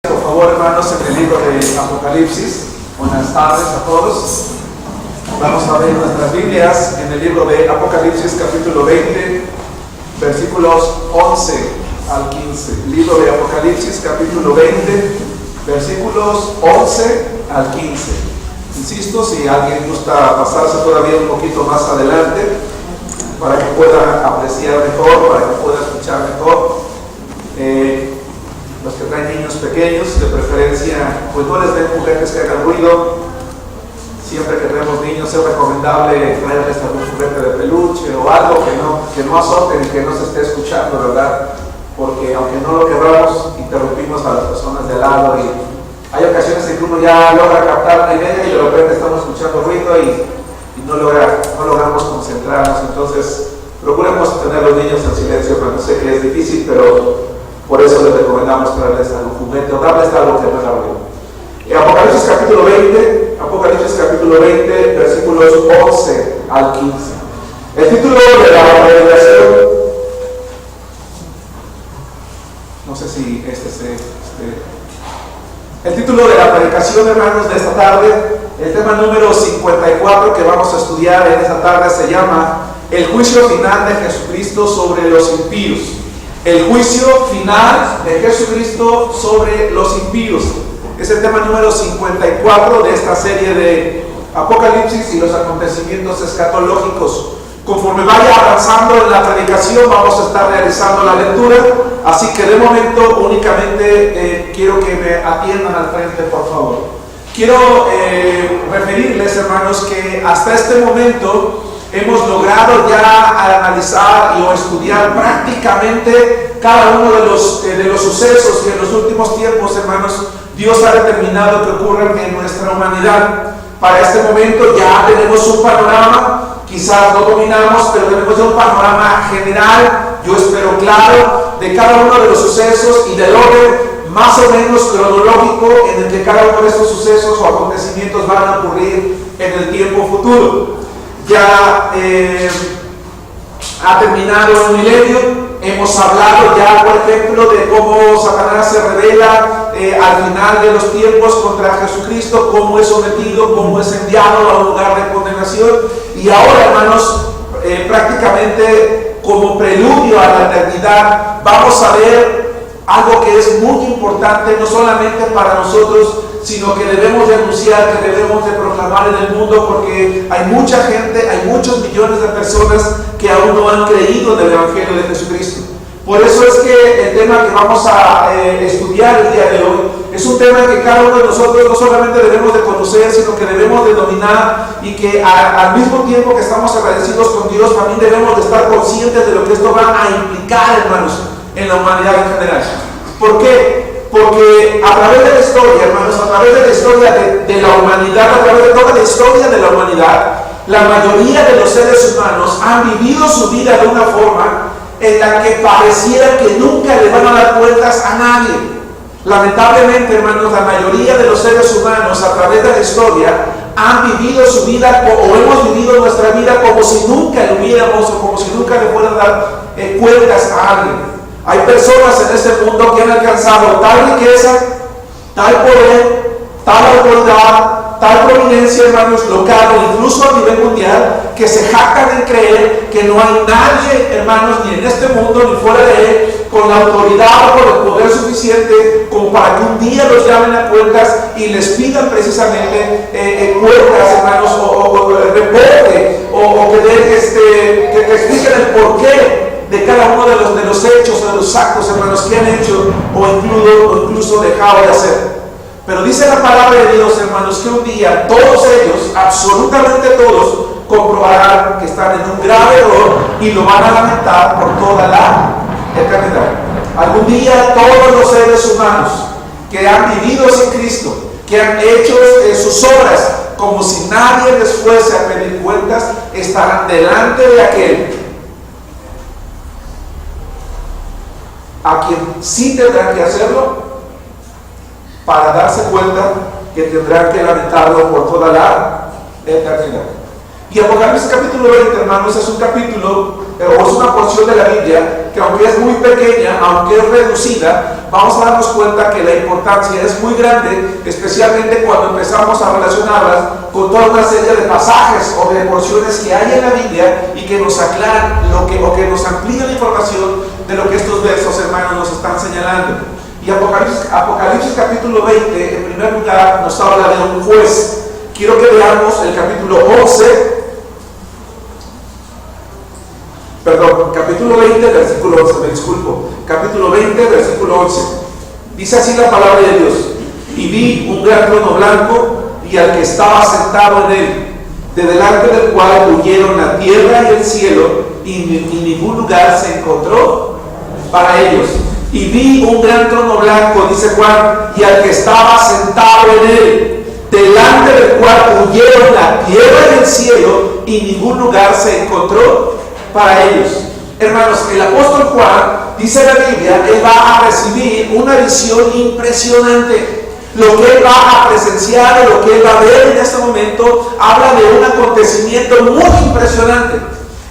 Por favor, hermanos, en el libro de Apocalipsis. Buenas tardes a todos. Vamos a ver nuestras Biblias en el libro de Apocalipsis, capítulo 20, versículos 11 al 15. Libro de Apocalipsis, capítulo 20, versículos 11 al 15. Insisto, si alguien gusta pasarse todavía un poquito más adelante, para que pueda apreciar mejor, para que pueda escuchar mejor. Los que traen niños pequeños, de preferencia, pues no les den juguetes que hagan ruido. Siempre que tenemos niños es recomendable traerles algún juguete de peluche o algo que no azoten y que no se esté escuchando, ¿verdad? Porque aunque no lo queramos, interrumpimos a las personas de al lado y hay ocasiones en que uno ya logra captar la idea y de repente estamos escuchando ruido y no logramos concentrarnos. Entonces, procuremos tener a los niños en silencio, pero no sé que es difícil, pero por eso les recomendamos traerles algún juguete o darles algo que no haga ruido. Apocalipsis capítulo 20, versículos 11 al 15. El título de la predicación, no sé si el título de la predicación, hermanos, de esta tarde, el tema número 54 que vamos a estudiar en esta tarde se llama El juicio final de Jesucristo sobre los impíos. El juicio final de Jesucristo sobre los impíos. Es el tema número 54 de esta serie de Apocalipsis y los acontecimientos escatológicos. Conforme vaya avanzando en la predicación, vamos a estar realizando la lectura. Así que de momento únicamente quiero que me atiendan al frente, por favor. Quiero referirles, hermanos, que hasta este momento hemos logrado ya analizar o estudiar prácticamente cada uno de los sucesos que en los últimos tiempos, hermanos, Dios ha determinado que ocurran en nuestra humanidad. Para este momento ya tenemos un panorama, quizás no dominamos, pero tenemos ya un panorama general, yo espero claro, de cada uno de los sucesos y del orden más o menos cronológico en el que cada uno de estos sucesos o acontecimientos van a ocurrir en el tiempo futuro. Ya ha terminado el milenio. Hemos hablado ya, por ejemplo, de cómo Satanás se revela al final de los tiempos contra Jesucristo, cómo es sometido, cómo es enviado a un lugar de condenación. Y ahora, hermanos, prácticamente como preludio a la eternidad, vamos a ver algo que es muy importante, no solamente para nosotros, sino que debemos de anunciar, que debemos de proclamar en el mundo, porque hay mucha gente, hay muchos millones de personas que aún no han creído en el Evangelio de Jesucristo. Por eso es que el tema que vamos a estudiar el día de hoy es un tema que cada uno de nosotros no solamente debemos de conocer, sino que debemos de dominar, y que al mismo tiempo que estamos agradecidos con Dios, también debemos de estar conscientes de lo que esto va a implicar, hermanos, en la humanidad en general. ¿Por qué? Porque a través de la historia, hermanos, a través de la historia de la humanidad, a través de toda la historia de la humanidad, la mayoría de los seres humanos han vivido su vida de una forma en la que pareciera que nunca le van a dar cuentas a nadie. Lamentablemente, hermanos, la mayoría de los seres humanos a través de la historia han vivido su vida o hemos vivido nuestra vida como si nunca lo hubiéramos o como si nunca le fueran a dar cuentas a alguien. Hay personas en este mundo que han alcanzado tal riqueza, tal poder, tal autoridad, tal prominencia, hermanos, local o incluso a nivel mundial, que se jactan en creer que no hay nadie, hermanos, ni en este mundo ni fuera de él, con la autoridad o con el poder suficiente como para que un día los llamen a cuentas y les pidan precisamente cuentas, hermanos, o reporte, o que expliquen el porqué de cada uno de los hechos o de los actos, hermanos, que han hecho o incluso dejado de hacer. Pero dice la palabra de Dios, hermanos, que un día todos ellos, absolutamente todos, comprobarán que están en un grave error y lo van a lamentar por toda la eternidad. Algún día todos los seres humanos que han vivido sin Cristo, que han hecho sus obras como si nadie les fuese a pedir cuentas, estarán delante de aquel a quien sí tendrán que hacerlo, para darse cuenta que tendrán que lamentarlo por toda la eternidad. Y Apocalipsis capítulo 20, hermanos, es un capítulo, o es una porción de la Biblia, que aunque es muy pequeña, aunque es reducida, vamos a darnos cuenta que la importancia es muy grande, especialmente cuando empezamos a relacionarlas con toda una serie de pasajes o de porciones que hay en la Biblia y que nos aclaran o que nos amplían la información de lo que estos versos, hermanos, nos están señalando. Y Apocalipsis capítulo 20, en primer lugar, nos habla de un juez. Quiero que veamos el capítulo 11, capítulo 20, versículo 11, me disculpo. Capítulo 20, versículo 11. Dice así la palabra de Dios: y vi un gran trono blanco y al que estaba sentado en él, de delante del cual huyeron la tierra y el cielo, y ningún lugar se encontró para ellos. Y vi un gran trono blanco, dice Juan, y al que estaba sentado en él, delante del cual huyeron la tierra y el cielo, y ningún lugar se encontró para ellos. Hermanos, el apóstol Juan, dice la Biblia, él va a recibir una visión impresionante. Lo que él va a presenciar, lo que él va a ver en este momento, habla de un acontecimiento muy impresionante.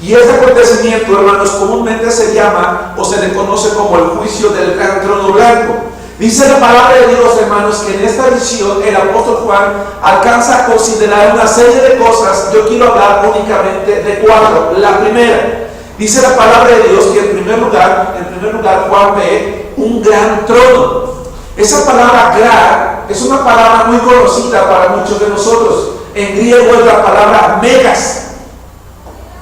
Y este acontecimiento, hermanos, comúnmente se llama o se le conoce como el juicio del gran trono blanco. Dice la palabra de Dios, hermanos, que en esta visión el apóstol Juan alcanza a considerar una serie de cosas. Yo quiero hablar únicamente de 4. La primera, dice la palabra de Dios que en primer lugar Juan ve un gran trono. Esa palabra gran es una palabra muy conocida para muchos de nosotros. En griego es la palabra megas,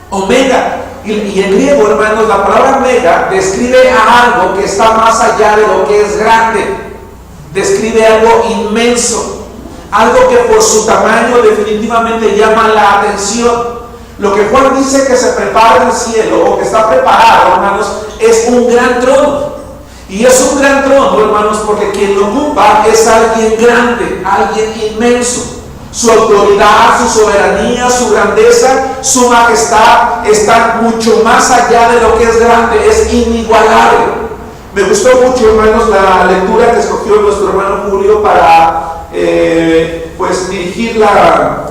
omega. Y en griego, hermanos, la palabra mega describe a algo que está más allá de lo que es grande. Describe algo inmenso, algo que por su tamaño definitivamente llama la atención. Lo que Juan dice que se prepara en el cielo, o que está preparado, hermanos, es un gran trono. Y es un gran trono, hermanos, porque quien lo ocupa es alguien grande, alguien inmenso. Su autoridad, su soberanía, su grandeza, su majestad están mucho más allá de lo que es grande, es inigualable. Me gustó mucho, hermanos, la lectura que escogió nuestro hermano Julio para dirigir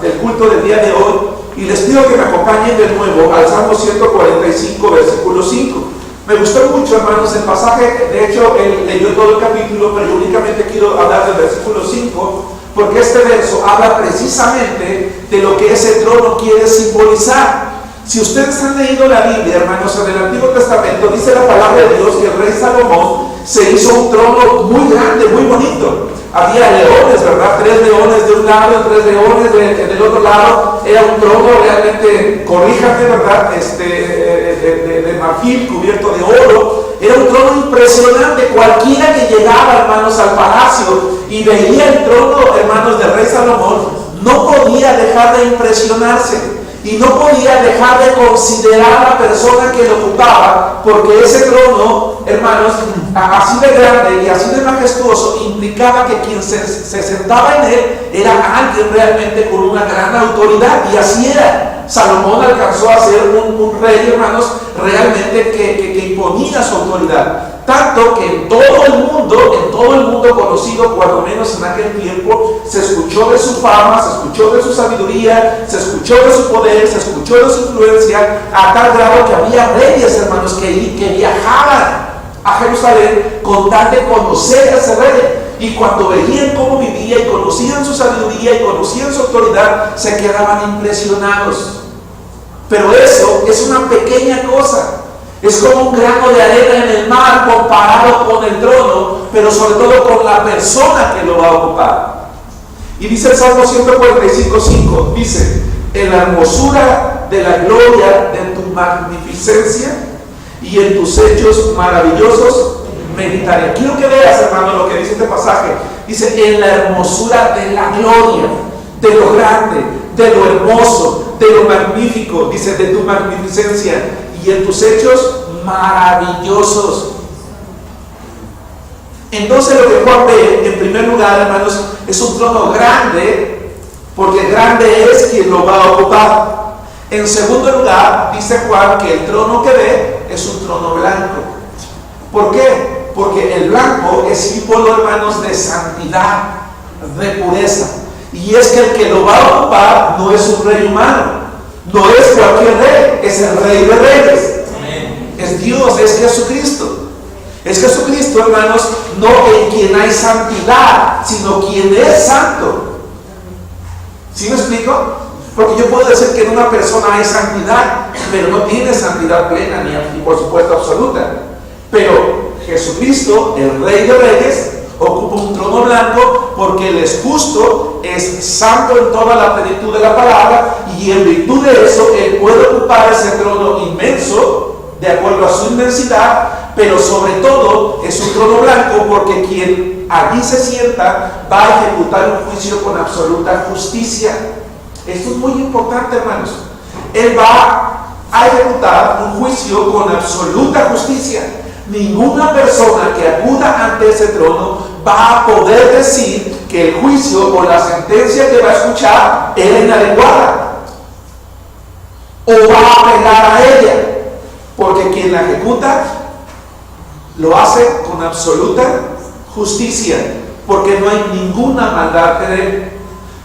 el culto del día de hoy. Y les pido que me acompañen de nuevo al Salmo 145, versículo 5. Me gustó mucho, hermanos, el pasaje. De hecho, él leyó todo el capítulo, pero yo únicamente quiero hablar del versículo 5, porque este verso habla precisamente de lo que ese trono quiere simbolizar. Si ustedes han leído la Biblia, hermanos, en el Antiguo Testamento dice la palabra de Dios que el rey Salomón se hizo un trono muy grande, muy bonito. Había leones, ¿verdad? 3 leones de un lado, 3 leones del otro lado. Era un trono realmente, corríjame, ¿verdad? De marfil cubierto de oro. Era un trono impresionante. Cualquiera que llegaba, hermanos, al palacio y veía el trono, hermanos, del rey Salomón, no podía dejar de impresionarse. Y no podía dejar de considerar a la persona que lo ocupaba, porque ese trono, hermanos, así de grande y así de majestuoso, implicaba que quien se sentaba en él era alguien realmente con una gran autoridad. Y así era. Salomón alcanzó a ser un rey, hermanos, realmente que imponía su autoridad. Tanto que en todo el mundo conocido, cuando menos en aquel tiempo, se escuchó de su fama, se escuchó de su sabiduría, se escuchó de su poder, se escuchó de su influencia, a tal grado que había reyes, hermanos, que viajaban a Jerusalén con tal de conocer a ese rey. Y cuando veían cómo vivía y conocían su sabiduría y conocían su autoridad, se quedaban impresionados. Pero eso es una pequeña cosa. Es como un grano de arena en el mar comparado con el trono, pero sobre todo con la persona que lo va a ocupar. Y dice el Salmo 145:5, dice: en la hermosura de la gloria de tu magnificencia y en tus hechos maravillosos meditaré. Quiero que veas, hermano, lo que dice este pasaje. Dice: en la hermosura de la gloria, de lo grande, de lo hermoso, de lo magnífico, dice, de tu magnificencia y en tus hechos maravillosos. Entonces lo que Juan ve, en primer lugar, hermanos, es un trono grande, porque grande es quien lo va a ocupar. En segundo lugar, dice Juan que el trono que ve es un trono blanco. ¿Por qué? Porque el blanco es símbolo, hermanos, de santidad, de pureza. Y es que el que lo va a ocupar no es un rey humano, No es cualquier rey, es el Rey de Reyes. Es Dios, es Jesucristo. Es Jesucristo, hermanos, no en quien hay santidad, sino quien es santo. ¿Sí me explico? Porque yo puedo decir que en una persona hay santidad, pero no tiene santidad plena ni por supuesto absoluta. Pero Jesucristo, el Rey de Reyes, ocupa un trono blanco porque Él es justo, es santo en toda la plenitud de la palabra, y en virtud de eso Él puede ocupar ese trono inmenso de acuerdo a su inmensidad, pero sobre todo es un trono blanco porque quien allí se sienta va a ejecutar un juicio con absoluta justicia. Esto es muy importante, hermanos. Él va a ejecutar un juicio con absoluta justicia. Ninguna persona que acuda ante ese trono va a poder decir que el juicio o la sentencia que va a escuchar era inadecuada o va a apelar a ella, porque quien la ejecuta lo hace con absoluta justicia, porque no hay ninguna maldad en él.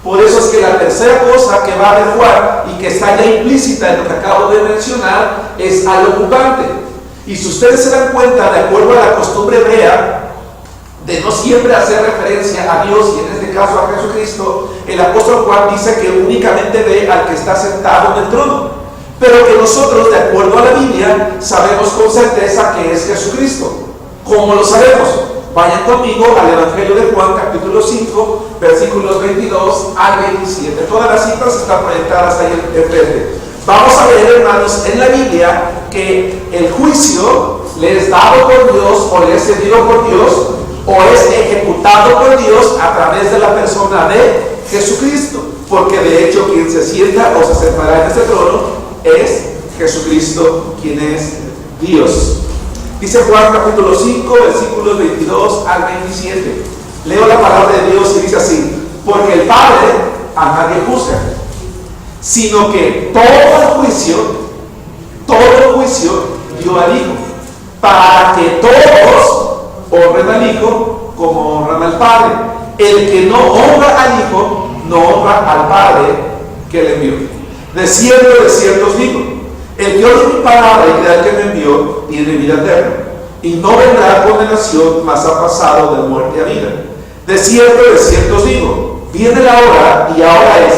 Por eso es que la tercera cosa que va a adecuar y que está ya implícita en lo que acabo de mencionar es al ocupante. Y si ustedes se dan cuenta, de acuerdo a la costumbre hebrea, de no siempre hacer referencia a Dios y en este caso a Jesucristo, el apóstol Juan dice que únicamente ve al que está sentado en el trono, pero que nosotros, de acuerdo a la Biblia, sabemos con certeza que es Jesucristo. ¿Cómo lo sabemos? Vayan conmigo al Evangelio de Juan, capítulo 5, versículos 22 al 27. Todas las citas están proyectadas ahí enfrente. Vamos a ver, hermanos, en la Biblia que el juicio le es dado por Dios o le es cedido por Dios o es ejecutado por Dios a través de la persona de Jesucristo, porque de hecho quien se sienta o se sentará en este trono es Jesucristo, quien es Dios. Dice Juan capítulo 5, versículos 22 al 27. Leo la palabra de Dios y dice así: porque el Padre a nadie juzga, sino que todo el juicio dio al Hijo, para que todos honren al Hijo como honran al Padre. El que no honra al Hijo, no honra al Padre que le envió. De cierto os digo, el que oye mi palabra y crea al que me envió, tiene vida eterna, y no vendrá a condenación, mas ha pasado de muerte a vida. De cierto os digo, viene la hora, y ahora es,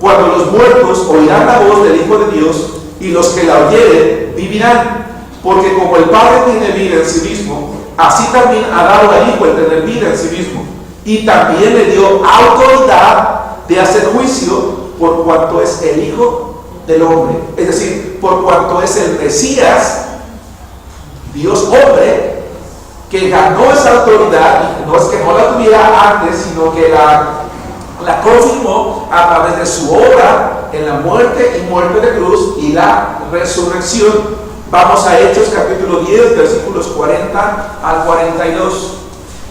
cuando los muertos oirán la voz del Hijo de Dios, y los que la oyeren vivirán. Porque como el Padre tiene vida en sí mismo, así también ha dado al Hijo el tener vida en sí mismo, y también le dio autoridad de hacer juicio por cuanto es el Hijo del hombre, es decir, por cuanto es el Mesías, Dios hombre, que ganó esa autoridad, y no es que no la tuviera antes, sino que la confirmó a través de su obra en la muerte y muerte de cruz y la resurrección. Vamos a Hechos capítulo 10, versículos 40 al 42.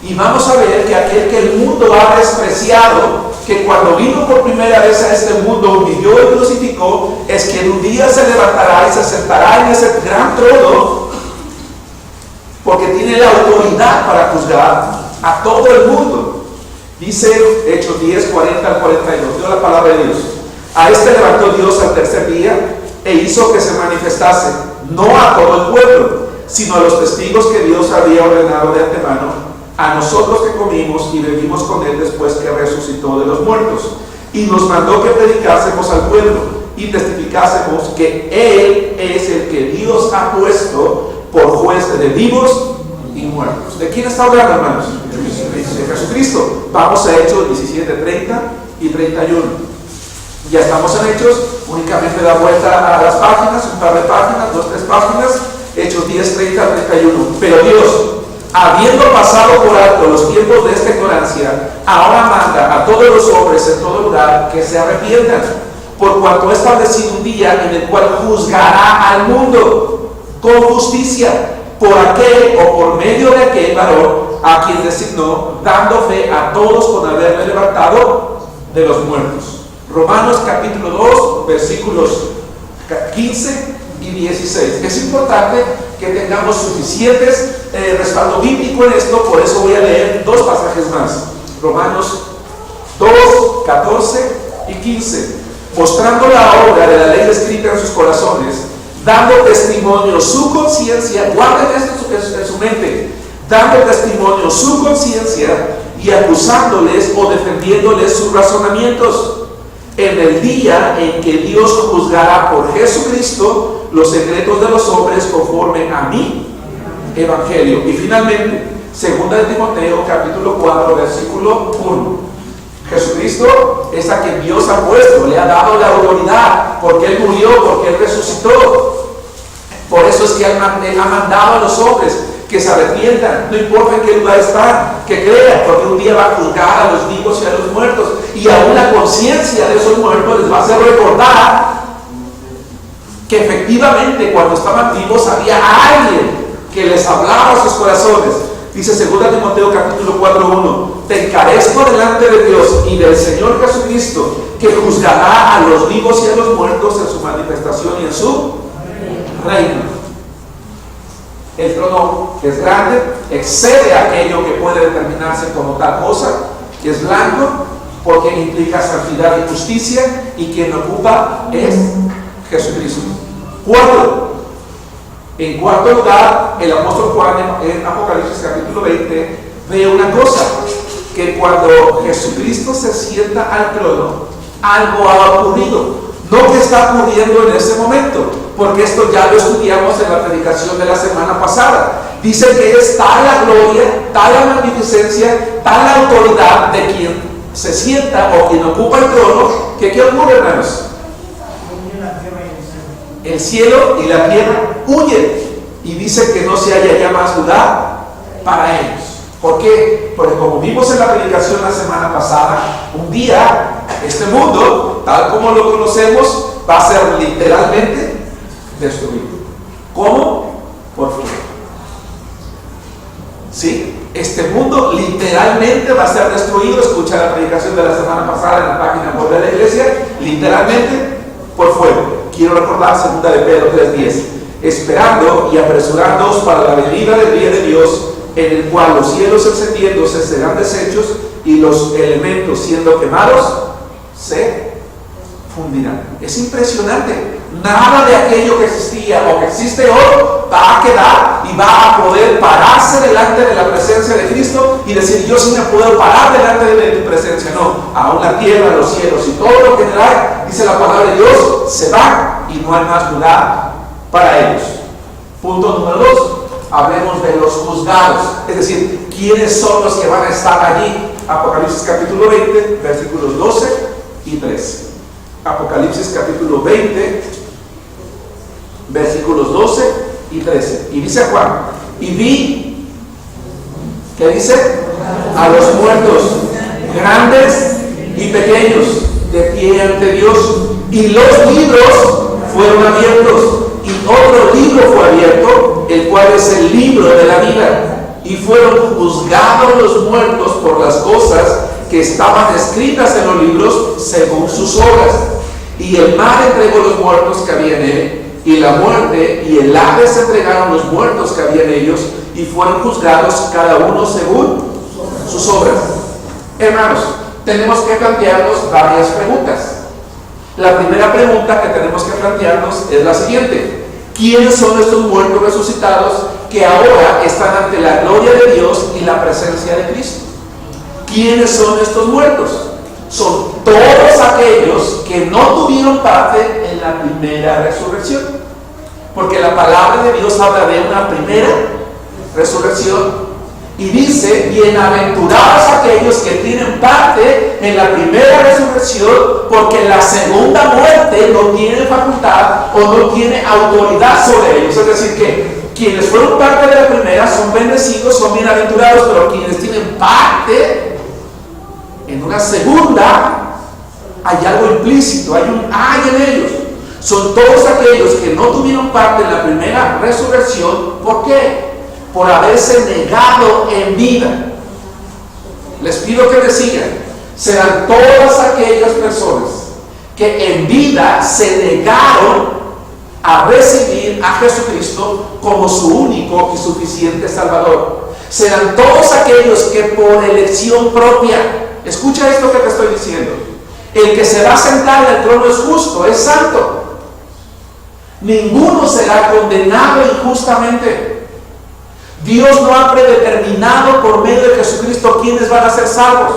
Y vamos a ver que aquel que el mundo ha despreciado, que cuando vino por primera vez a este mundo humilló y crucificó, es que en un día se levantará y se sentará en ese gran trono, porque tiene la autoridad para juzgar a todo el mundo. Dice Hechos 10, 40 al 42, dio la palabra de Dios. A este levantó Dios al tercer día e hizo que se manifestase, no a todo el pueblo, sino a los testigos que Dios había ordenado de antemano, a nosotros que comimos y bebimos con Él después que resucitó de los muertos. Y nos mandó que predicásemos al pueblo y testificásemos que Él es el que Dios ha puesto por juez de vivos y muertos. ¿De quién está hablando, hermanos? De Jesucristo. Vamos a Hechos 17, 30 y 31. Ya estamos en Hechos, únicamente da vuelta a las páginas, un par de páginas, 2, 3 páginas. Hechos 10, 30, 31. Pero Dios, habiendo pasado por alto los tiempos de esta ignorancia, ahora manda a todos los hombres en todo lugar que se arrepientan, por cuanto ha establecido un día en el cual juzgará al mundo con justicia por aquel o por medio de aquel varón a quien designó, dando fe a todos con haberle levantado de los muertos. Romanos capítulo 2, versículos 15 y 16. Es importante que tengamos suficientes respaldo bíblico en esto, por eso voy a leer 2 pasajes más. Romanos 2, 14 y 15. mostrando la obra de la ley escrita en sus corazones, dando testimonio su conciencia, guarden esto en su mente, dando testimonio su conciencia y acusándoles o defendiéndoles sus razonamientos, en el día en que Dios juzgará por Jesucristo los secretos de los hombres conforme a mi evangelio. Y finalmente, 2 de Timoteo capítulo 4 versículo 1. Jesucristo es a quien Dios ha puesto, le ha dado la autoridad, porque Él murió, porque Él resucitó. Por eso es que Él ha mandado a los hombres que se arrepientan, no importa en qué lugar están, que crean, porque un día va a juzgar a los vivos y a los muertos, y aún la conciencia de esos muertos les va a hacer recordar que efectivamente cuando estaban vivos había alguien que les hablaba a sus corazones. Dice 2 Timoteo capítulo 4:1, te encarezco delante de Dios y del Señor Jesucristo, que juzgará a los vivos y a los muertos en su manifestación y en su reino. El trono es grande, excede aquello que puede determinarse como tal cosa, que es blanco, porque implica santidad y justicia, y quien lo ocupa es Jesucristo. En cuarto lugar, el apóstol Juan en Apocalipsis capítulo 20 ve una cosa, que cuando Jesucristo se sienta al trono, algo ha ocurrido. No que está ocurriendo en ese momento, porque esto ya lo estudiamos en la predicación de la semana pasada. Dice que es tal la gloria, tal la magnificencia, tal la autoridad de quien se sienta o quien ocupa el trono, que ¿qué ocurre, hermanos? El cielo y la tierra huyen, y dice que no se halla ya más lugar para ellos. ¿Por qué? Porque como vimos en la predicación la semana pasada, un día este mundo, tal como lo conocemos, va a ser literalmente destruido. ¿Cómo? Por fuego. ¿Sí? Este mundo literalmente va a ser destruido. Escucha la predicación de la semana pasada en la página web de la iglesia, literalmente por fuego. Quiero recordar 2 de Pedro 3:10, esperando y apresurándoos para la venida del día de Dios, en el cual los cielos encendiéndose serán deshechos y los elementos siendo quemados se fundirán. Es impresionante. Nada de aquello que existía o que existe hoy va a quedar y va a poder pararse delante de la presencia de Cristo y decir, yo sí me puedo parar delante de tu presencia. No, aún la tierra, los cielos y todo lo que hay, dice la palabra de Dios, se va y no hay más lugar para ellos. Punto número 2. Hablemos de los juzgados, es decir, ¿quiénes son los que van a estar allí? Apocalipsis capítulo 20, versículos 12 y 13. Apocalipsis capítulo 20, versículos 12 y 13. Y dice Juan, y vi, ¿qué dice? A los muertos, grandes y pequeños, de pie ante Dios, y los libros fueron abiertos, y otro libro fue abierto, el cual es el libro de la vida, y fueron juzgados los muertos por las cosas que estaban escritas en los libros según sus obras. Y el mar entregó los muertos que había en él, y la muerte y el Hades entregaron los muertos que había en ellos, y fueron juzgados cada uno según sus obras. Hermanos, tenemos que plantearnos varias preguntas. La primera pregunta que tenemos que plantearnos es la siguiente: ¿quiénes son estos muertos resucitados que ahora están ante la gloria de Dios y la presencia de Cristo? ¿Quiénes son estos muertos? Son todos aquellos que no tuvieron parte en la primera resurrección, porque la palabra de Dios habla de una primera resurrección y dice, bienaventurados aquellos que tienen parte en la primera resurrección, porque la segunda muerte no tiene facultad o no tiene autoridad sobre ellos. Es decir, que quienes fueron parte de la primera son bendecidos, son bienaventurados, pero quienes tienen parte en una segunda, hay algo implícito, hay un ay en ellos. Son todos aquellos que no tuvieron parte en la primera resurrección. ¿Por qué? Por haberse negado en vida. Les pido que me sigan. Serán todas aquellas personas que en vida se negaron a recibir a Jesucristo como su único y suficiente Salvador. Serán todos aquellos que por elección propia, escucha esto que te estoy diciendo, El que se va a sentar en el trono es justo, es santo. Ninguno será condenado injustamente. Dios no ha predeterminado por medio de Jesucristo quiénes van a ser salvos.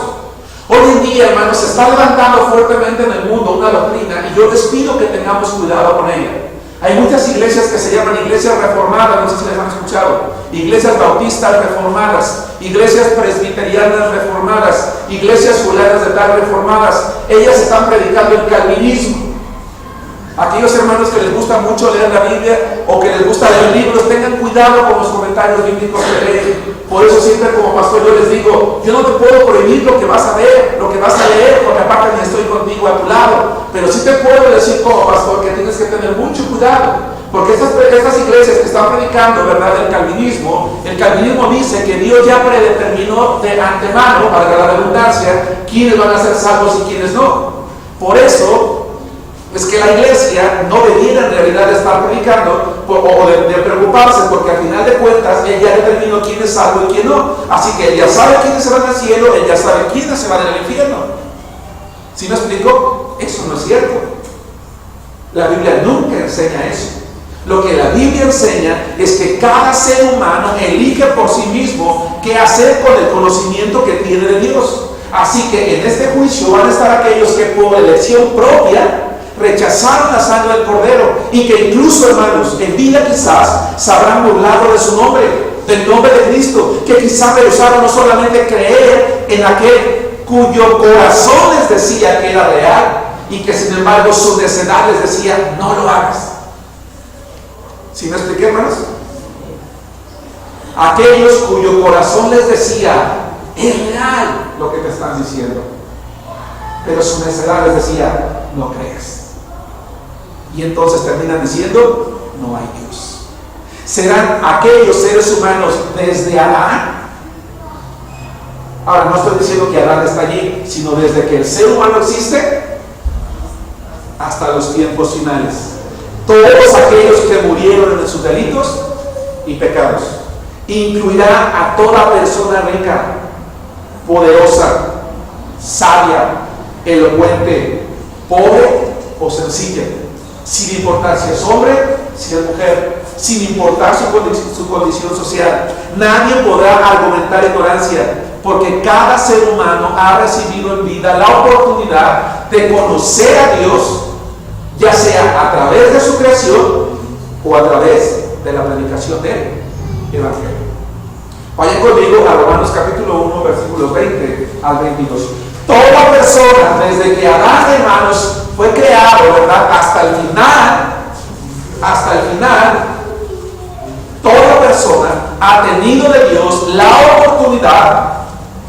Hoy en día, hermanos, se está levantando fuertemente en el mundo una doctrina, y yo les pido que tengamos cuidado con ella. Hay muchas iglesias que se llaman iglesias reformadas, no sé si les han escuchado, iglesias bautistas reformadas, iglesias presbiterianas reformadas, iglesias fulanas de tal reformadas. Ellas están predicando el calvinismo. Aquellos hermanos que les gusta mucho leer la Biblia o que les gusta leer libros, tengan cuidado con los comentarios bíblicos que leen. Por eso siempre como pastor yo les digo, yo no te puedo prohibir lo que vas a ver, lo que vas a leer, porque aparte ni estoy contigo a tu lado. Pero sí te puedo decir como pastor que tienes que tener mucho cuidado, porque estas iglesias que están predicando, ¿verdad?, el calvinismo dice que Dios ya predeterminó de antemano, para la redundancia, quiénes van a ser salvos y quiénes no. Por eso es que la iglesia no debiera en realidad de estar predicando o de preocuparse, porque al final de cuentas Él ya determinó quién es salvo y quién no. Así que Él ya sabe quiénes se van al cielo, Él ya sabe quiénes se van al infierno. ¿Sí me explico? Eso no es cierto. La Biblia nunca enseña eso. Lo que la Biblia enseña es que cada ser humano elige por sí mismo qué hacer con el conocimiento que tiene de Dios. Así que en este juicio van a estar aquellos que por elección propia rechazaron la sangre del Cordero, y que incluso, hermanos, en vida quizás se habrán burlado de su nombre, del nombre de Cristo, que quizás rehusaron no solamente creer en aquel cuyo corazón les decía que era real, y que sin embargo su necedad les decía no lo hagas. ¿Sí me expliqué, hermanos? Aquellos cuyo corazón les decía es real lo que te están diciendo, pero su necedad les decía no creas. Y entonces terminan diciendo no hay Dios. Serán aquellos seres humanos desde Adán. Ahora no estoy diciendo que Adán está allí, sino desde que el ser humano existe hasta los tiempos finales. Todos aquellos que murieron en sus delitos y pecados. Incluirá a toda persona rica, poderosa, sabia, elocuente, pobre o sencilla, sin importar si es hombre, si es mujer, sin importar su condición social. Nadie podrá argumentar ignorancia, porque cada ser humano ha recibido en vida la oportunidad de conocer a Dios, ya sea a través de su creación o a través de la predicación del Evangelio. Vayan conmigo a Romanos capítulo 1, versículos 20 al 22. Toda persona, desde que Adán, hermanos, fue creado, ¿verdad?, hasta el final, toda persona ha tenido de Dios la oportunidad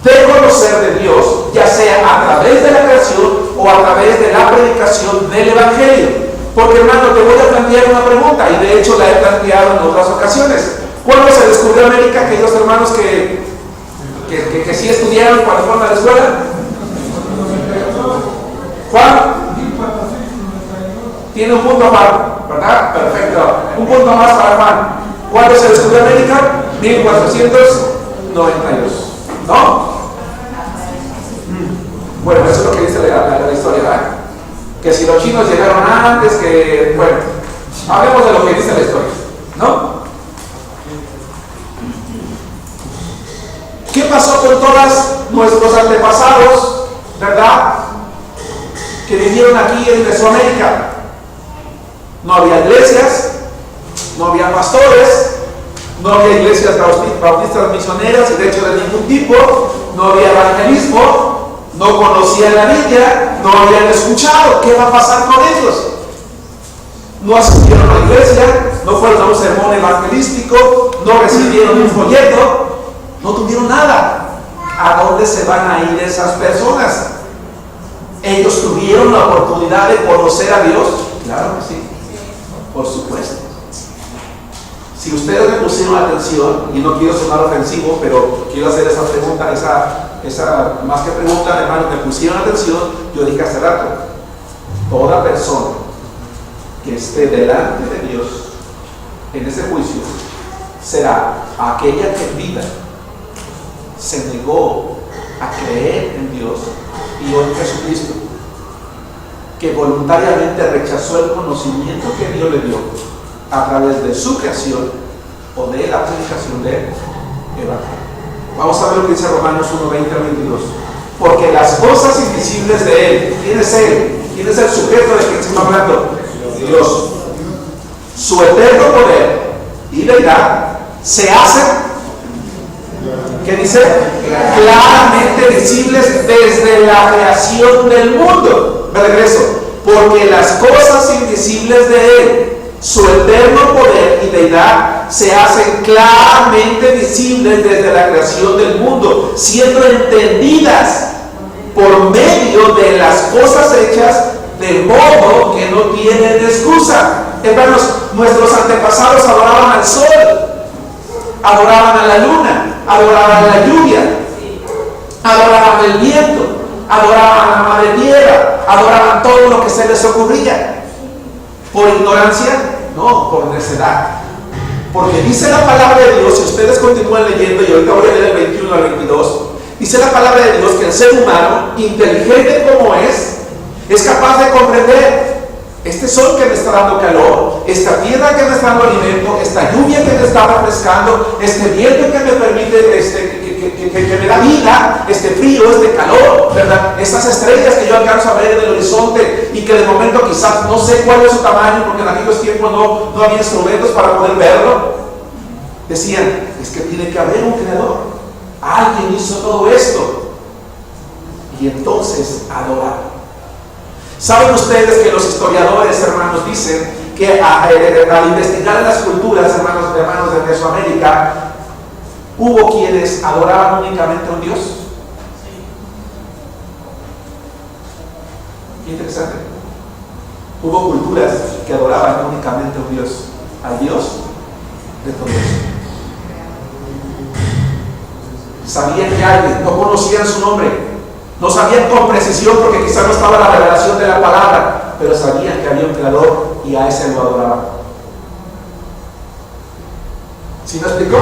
de conocer de Dios, ya sea a través de la creación o a través de la predicación del Evangelio. Porque, hermano, te voy a plantear una pregunta, y de hecho la he planteado en otras ocasiones. ¿Cuándo se descubrió América? Aquellos hermanos que sí estudiaron cuando fueron a la escuela. Juan tiene un punto más, ¿verdad? Perfecto. Un punto más para Juan. ¿Cuándo se descubrió América? 1492. ¿No? Bueno, eso es lo que dice la historia, ¿verdad? Que si los chinos llegaron antes, que... Bueno, hablemos de lo que dice la historia, ¿no? ¿Qué pasó con todos nuestros antepasados, verdad?, que vivieron aquí en Mesoamérica? No había iglesias, no había pastores, no había iglesias bautistas misioneras, y de hecho de ningún tipo, no había evangelismo, no conocían la Biblia, no habían escuchado. ¿Qué va a pasar con ellos? No asistieron a la iglesia, no fueron a un sermón evangelístico, no recibieron un folleto, no tuvieron nada. ¿A dónde se van a ir esas personas? ¿Ellos tuvieron la oportunidad de conocer a Dios? Claro que sí, por supuesto. Si ustedes me pusieron atención, y no quiero sonar ofensivo, pero quiero hacer esa pregunta, esa más que pregunta, hermano, me pusieron atención. Yo dije hace rato, toda persona que esté delante de Dios en ese juicio será aquella que en vida se negó a creer en Dios y hoy en Jesucristo, que voluntariamente rechazó el conocimiento que Dios le dio a través de su creación o de la predicación del Evangelio. Vamos a ver lo que dice Romanos 1:20 al 22. Porque las cosas invisibles de Él, ¿quién es Él? ¿Quién es el sujeto de quien se está hablando? Dios. Su eterno poder y deidad se hacen, ¿qué dice? Claramente visibles desde la creación del mundo. Me regreso. Porque las cosas invisibles de Él, su eterno poder y deidad, se hacen claramente visibles desde la creación del mundo, siendo entendidas por medio de las cosas hechas, de modo que no tienen excusa. Hermanos, nuestros antepasados adoraban al sol, adoraban a la luna, adoraban la lluvia, adoraban el viento, adoraban a la madre tierra, adoraban todo lo que se les ocurría. ¿Por ignorancia? No, por necedad. Porque dice la palabra de Dios, si ustedes continúan leyendo, y ahorita voy a leer el 21 al 22, dice la palabra de Dios que el ser humano, inteligente como es capaz de comprender este sol que me está dando calor, esta tierra que me está dando alimento, esta lluvia que me está refrescando, este viento que me permite, que me da vida, este frío, este calor, ¿verdad? Estas estrellas que yo alcanzo a ver en el horizonte y que de momento quizás no sé cuál es su tamaño, porque en aquellos tiempos no había instrumentos para poder verlo. Decían, es que tiene que haber un creador. Alguien hizo todo esto. Y entonces adorar. ¿Saben ustedes que los historiadores, hermanos, dicen que al investigar en las culturas, hermanos de Mesoamérica, hubo quienes adoraban únicamente a un Dios? Qué interesante. Hubo culturas que adoraban únicamente a un Dios, al Dios de todo eso. Sabían que alguien, no conocían su nombre, no sabían con precisión porque quizás no estaba la revelación de la palabra, pero sabían que había un creador y a ese lo adoraban. ¿Sí me explicó?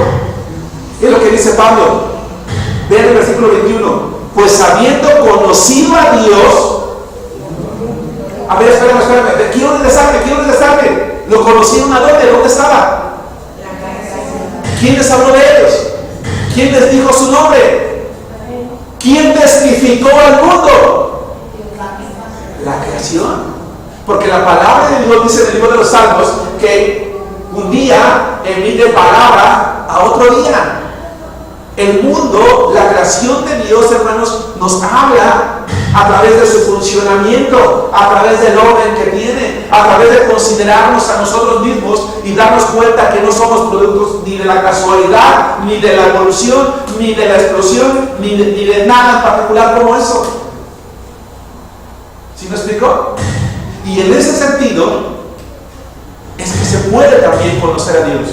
Es lo que dice Pablo. Vean el versículo 21. Pues habiendo conocido a Dios, a ver, espérame, quiero regresarme. ¿Lo conocieron a dónde? ¿Dónde estaba? ¿Quién les habló de ellos? ¿Quién les dijo su nombre? ¿Quién testificó al mundo? La creación. Porque la palabra de Dios dice en el libro de los Salmos que un día emite palabra a otro día. El mundo, la creación de Dios, hermanos, nos habla a través de su funcionamiento, a través del orden que tiene, a través de considerarnos a nosotros mismos y darnos cuenta que no somos productos ni de la casualidad, ni de la evolución, ni de la explosión, ni de nada en particular como eso. ¿Sí me explico? Y en ese sentido es que se puede también conocer a Dios.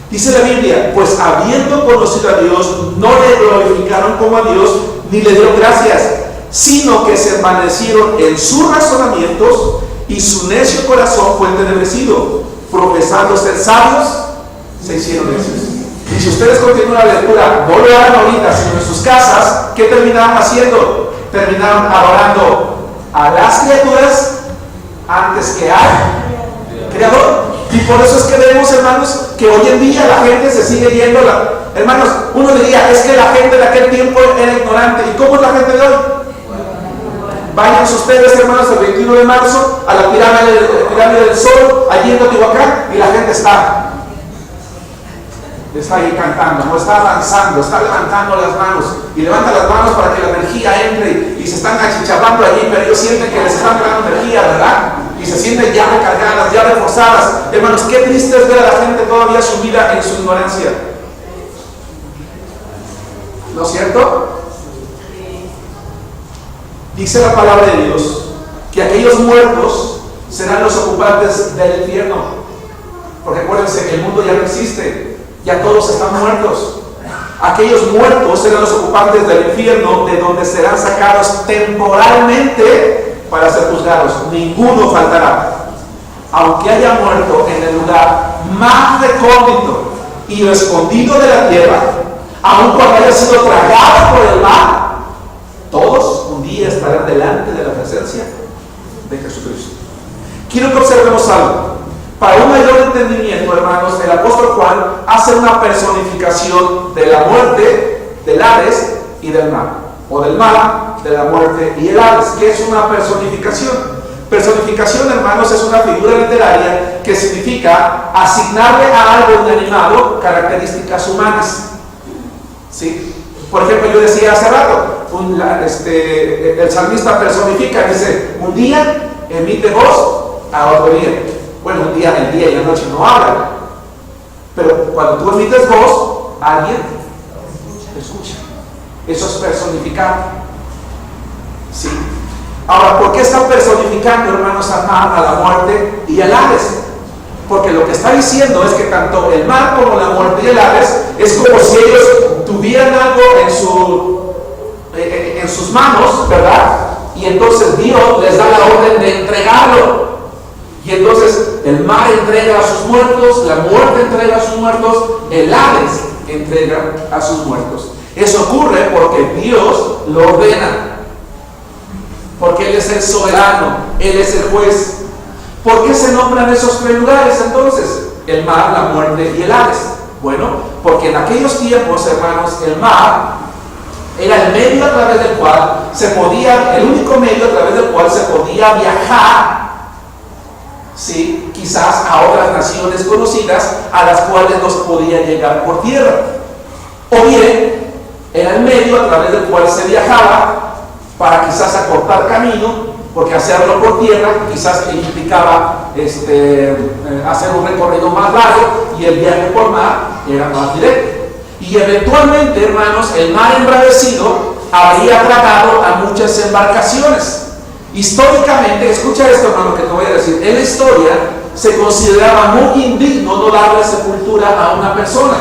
Dice la Biblia, pues habiendo conocido a Dios, no le glorificaron como a Dios, ni le dieron gracias, sino que se envanecieron en sus razonamientos y su necio corazón fue entenebrecido. Profesando ser sabios, se hicieron necios. Y si ustedes continúan la lectura, no lo hagan ahorita, sino en sus casas, ¿qué terminaron haciendo? Terminaron adorando a las criaturas antes que al Creador. Y por eso es que vemos, hermanos, que hoy en día la gente se sigue yendo. Hermanos, uno diría, es que la gente de aquel tiempo era ignorante. ¿Y cómo es la gente de hoy? Vayan ustedes, hermanos, el 21 de marzo a la pirámide del Sol, allí en Teotihuacán, y la gente está ahí cantando, no está danzando, está levantando las manos, y levanta las manos para que la energía entre, y se están achicharrando allí, pero ellos sienten que les están dando energía, ¿verdad? Y se sienten ya recargadas, ya reforzadas. Hermanos, qué triste es ver a la gente todavía sumida en su ignorancia. ¿No es cierto? Dice la palabra de Dios que aquellos muertos serán los ocupantes del infierno. Porque acuérdense que el mundo ya no existe, ya todos están muertos. Aquellos muertos serán los ocupantes del infierno, de donde serán sacados temporalmente para ser juzgados. Ninguno faltará. Aunque haya muerto en el lugar más recóndito y escondido de la tierra, aun cuando haya sido tragado por el mar, todos un día estarán delante de la presencia observemos algo. Para un mayor entendimiento, hermanos, el apóstol Juan hace una personificación de la muerte, del Hades y del mal. O del mal, de la muerte y el Hades. ¿Qué es una personificación? Personificación, hermanos, es una figura literaria que significa asignarle a algo inanimado características humanas. ¿Sí? Por ejemplo, yo decía hace rato, el salmista personifica, dice, un día emite voz a otro día. Bueno, un día, el día y la noche no hablan, pero cuando tú emites voz, alguien escucha. Eso es personificar. ¿Sí? Ahora, ¿por qué está personificando, hermanos, a la muerte y al Hades? Porque lo que está diciendo es que tanto el mal como la muerte y el Hades es como si ellos tuvieran algo en sus manos, ¿verdad? Y entonces Dios les da la orden de entregarlo. Y entonces el mal entrega a sus muertos, la muerte entrega a sus muertos, el Hades entrega a sus muertos. Eso ocurre porque Dios lo ordena. Porque Él es el soberano, Él es el juez. ¿Por qué se nombran esos tres lugares entonces? El mar, la muerte y el Hades. Bueno, porque en aquellos tiempos, hermanos, el mar era el medio a través del cual el único medio a través del cual se podía viajar, ¿sí? Quizás a otras naciones conocidas a las cuales no se podía llegar por tierra. O bien, era el medio a través del cual se viajaba para quizás acortar camino, porque hacerlo por tierra quizás implicaba hacer un recorrido más largo y el viaje por mar era más directo. Y eventualmente, hermanos, el mar embravecido habría tragado a muchas embarcaciones. Históricamente, escucha esto, hermano, que te voy a decir, en la historia se consideraba muy indigno no darle sepultura a una persona.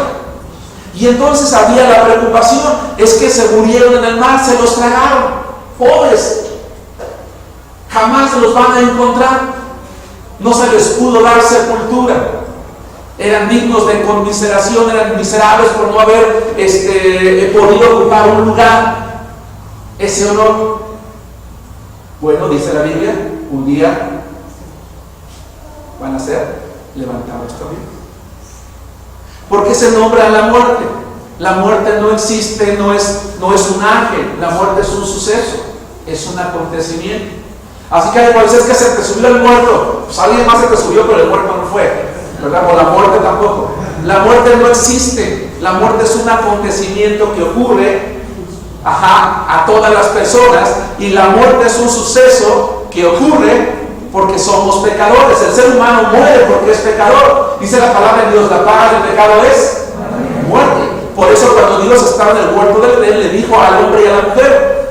Y entonces había la preocupación, es que se murieron en el mar, se los tragaron. Pobres, jamás los van a encontrar, no se les pudo dar sepultura, eran dignos de conmiseración, eran miserables por no haber podido ocupar un lugar, ese honor. Bueno, dice la Biblia, un día van a ser levantados también. ¿Por qué se nombra la muerte? La muerte no existe, no es un ángel, la muerte es un suceso, es un acontecimiento. Así que cuando dices que se te subió el muerto, pues alguien más se te subió, pero el muerto no fue, ¿verdad? O la muerte tampoco. La muerte no existe, la muerte es un acontecimiento que ocurre a todas las personas, y la muerte es un suceso que ocurre porque somos pecadores. El ser humano muere porque es pecador. Dice la palabra de Dios, la paga del pecado es muerte. Por eso cuando Dios estaba en el huerto del Edén, le dijo al hombre y a la mujer,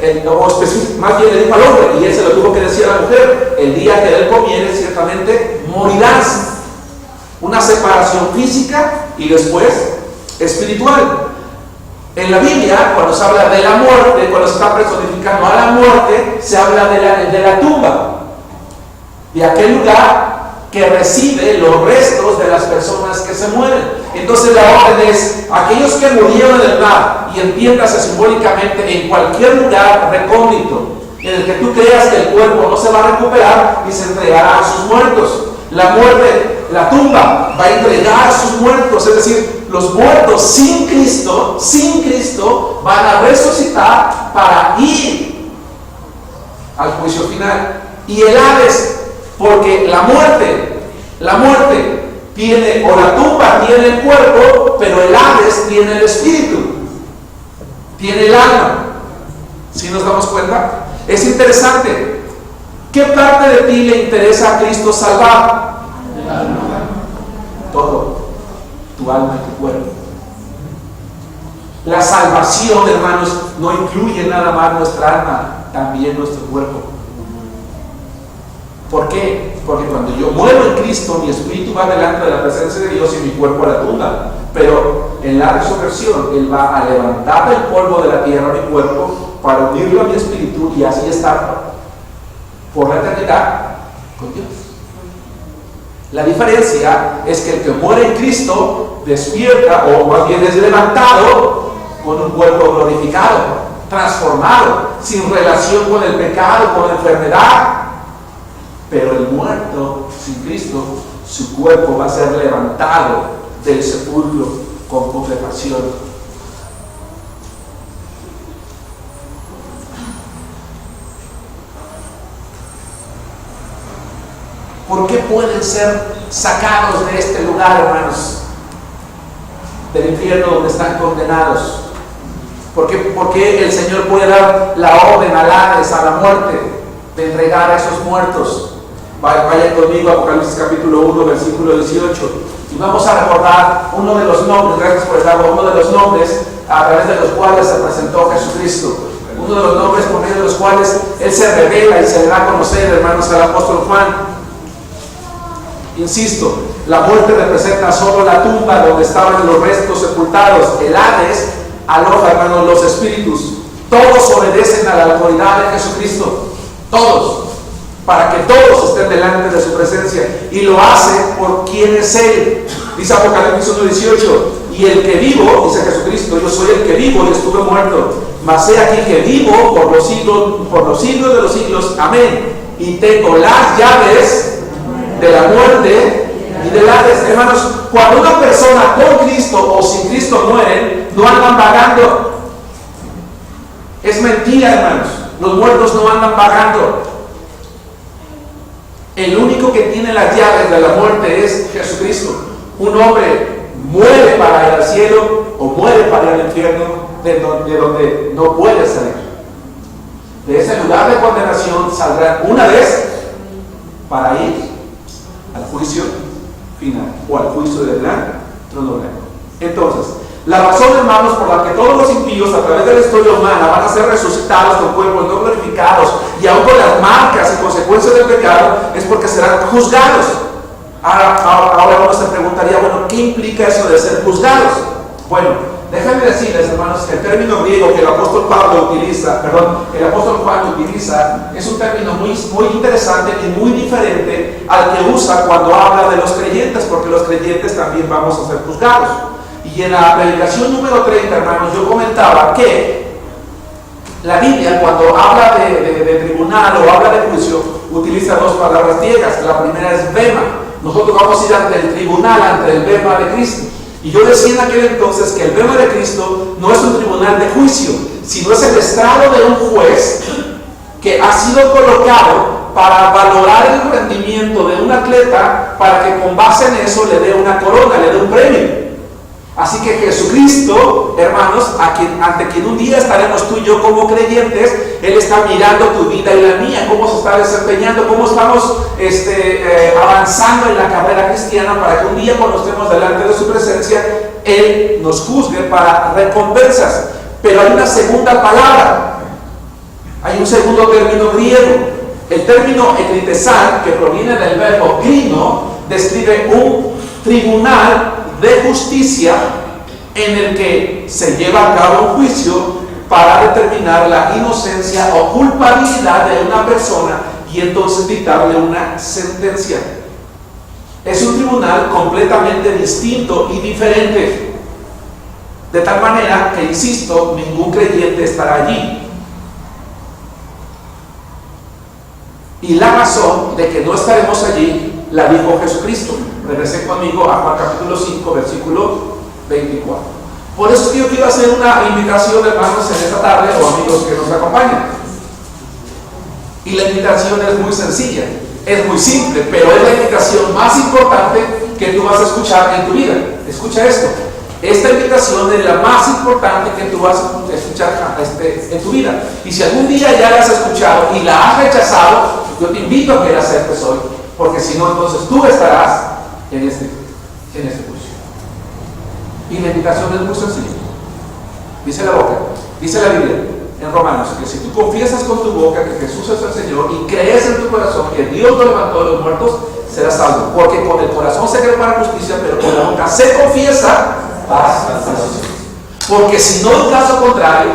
más bien le dijo al hombre, y él se lo tuvo que decir a la mujer, el día que de él comieres, ciertamente morirás. Una separación física y después espiritual. En la Biblia, cuando se habla de la muerte, cuando se está personificando a la muerte, se habla de la tumba, de aquel lugar que recibe los restos de las personas que se mueren. Entonces la orden es, aquellos que murieron en el mar, y entiéndase simbólicamente en cualquier lugar recóndito, en el que tú creas que el cuerpo no se va a recuperar, y se entregará a sus muertos. La muerte, la tumba, va a entregar a sus muertos, es decir, los muertos sin Cristo van a resucitar para ir al juicio final. Y el Hades, porque la muerte tiene, o la tumba tiene el cuerpo, pero el Hades tiene el espíritu, tiene el alma. ¿Sí nos damos cuenta? Es interesante. ¿Qué parte de ti le interesa a Cristo salvar? El alma. Todo. Tu alma y tu cuerpo. La salvación, hermanos, no incluye nada más nuestra alma, también nuestro cuerpo. ¿Por qué? Porque cuando yo muero en Cristo, mi espíritu va delante de la presencia de Dios y mi cuerpo a la tumba. Pero en la resurrección, Él va a levantar del polvo de la tierra mi cuerpo para unirlo a mi espíritu y así estar por la eternidad con Dios. La diferencia es que el que muere en Cristo despierta, o más bien es levantado con un cuerpo glorificado, transformado, sin relación con el pecado, con la enfermedad. Pero el muerto sin Cristo, su cuerpo va a ser levantado del sepulcro con putrefacción. ¿Por qué pueden ser sacados de este lugar, hermanos? Del infierno donde están condenados. ¿Por qué el Señor puede dar la orden al Hades, a la muerte, de entregar a esos muertos? Vayan conmigo a Apocalipsis capítulo 1, versículo 18. Y vamos a recordar uno de los nombres, gracias por estar, uno de los nombres a través de los cuales se presentó Jesucristo. Uno de los nombres por medio de los cuales Él se revela y se le da a conocer, hermanos, al apóstol Juan. Insisto, la muerte representa solo la tumba donde estaban los restos sepultados. El Hades aloja, hermanos, los espíritus. Todos obedecen a la autoridad de Jesucristo. Todos. Para que todos estén delante de su presencia. Y lo hace por quien es Él. Dice Apocalipsis 1:18. Y el que vivo, dice Jesucristo, yo soy el que vivo y estuve muerto. Mas he aquí que vivo por los siglos de los siglos. Amén. Y tengo las llaves de la muerte y del Hades. Hermanos, cuando una persona con Cristo o sin Cristo mueren, no andan vagando. Es mentira, hermanos. Los muertos no andan vagando. El único que tiene las llaves de la muerte es Jesucristo. Un hombre muere para ir al cielo o muere para ir al infierno, de donde no puede salir. De ese lugar de condenación saldrán una vez para ir al juicio final o al juicio del gran trono blanco. Entonces, la razón, hermanos, por la que todos los impíos a través de la historia humana van a ser resucitados con cuerpos no glorificados y aún con las marcas y consecuencias del pecado es porque serán juzgados. Ahora uno se preguntaría, bueno, ¿qué implica eso de ser juzgados? Bueno, déjenme decirles, hermanos, que el término griego que el apóstol Juan utiliza es un término muy interesante y muy diferente al que usa cuando habla de los creyentes, porque los creyentes también vamos a ser juzgados. Y en la predicación número 30, hermanos, yo comentaba que la Biblia, cuando habla de tribunal o habla de juicio, utiliza dos palabras griegas. La primera es bema. Nosotros vamos a ir ante el tribunal, ante el bema de Cristo. Y yo decía en aquel entonces que el bema de Cristo no es un tribunal de juicio, sino es el estrado de un juez que ha sido colocado para valorar el rendimiento de un atleta, para que con base en eso le dé una corona, le dé un premio. Así que Jesucristo, hermanos, ante quien un día estaremos tú y yo como creyentes, Él está mirando tu vida y la mía, cómo se está desempeñando, cómo estamos avanzando en la carrera cristiana, para que un día cuando estemos delante de su presencia, Él nos juzgue para recompensas. Pero hay una segunda palabra, hay un segundo término griego. El término eklitesan, que proviene del verbo krino, describe un tribunal de justicia en el que se lleva a cabo un juicio para determinar la inocencia o culpabilidad de una persona y entonces dictarle una sentencia. Es un tribunal completamente distinto y diferente, de tal manera que, insisto, ningún creyente estará allí. Y la razón de que no estaremos allí la dijo Jesucristo. Regresen conmigo a Juan capítulo 5, versículo 24. Por eso es que yo quiero hacer una invitación, hermanos, en esta tarde, o amigos que nos acompañan. Y la invitación es muy sencilla, es muy simple, pero es la invitación más importante que tú vas a escuchar en tu vida. Escucha esto. Esta invitación es la más importante que tú vas a escuchar en tu vida. Y si algún día ya la has escuchado y la has rechazado, yo te invito a que la aceptes hoy, porque si no, entonces tú estarás en este juicio. Y la invitación es muy sencilla. Dice la Biblia en Romanos, que si tú confiesas con tu boca que Jesús es el Señor y crees en tu corazón que Dios lo levantó de los muertos, serás salvo. Porque con el corazón se cree para justicia, pero con la boca se confiesa para salvación. Porque si no, en caso contrario,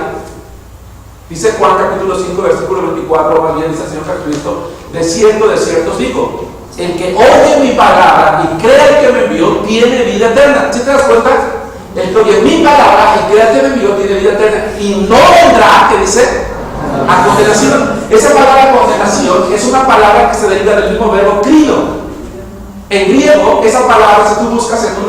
dice Juan capítulo 5, versículo 24, más bien dice el Señor Jesucristo, de cierto os digo, el que oye mi palabra y crea el que me envió, tiene vida eterna. ¿Sí te das cuenta? El que oye mi palabra y crea el que me envió, tiene vida eterna. Y no vendrá, ¿qué dice? A condenación. Esa palabra condenación es una palabra que se deriva del mismo verbo crino. En griego, esa palabra, si tú buscas en un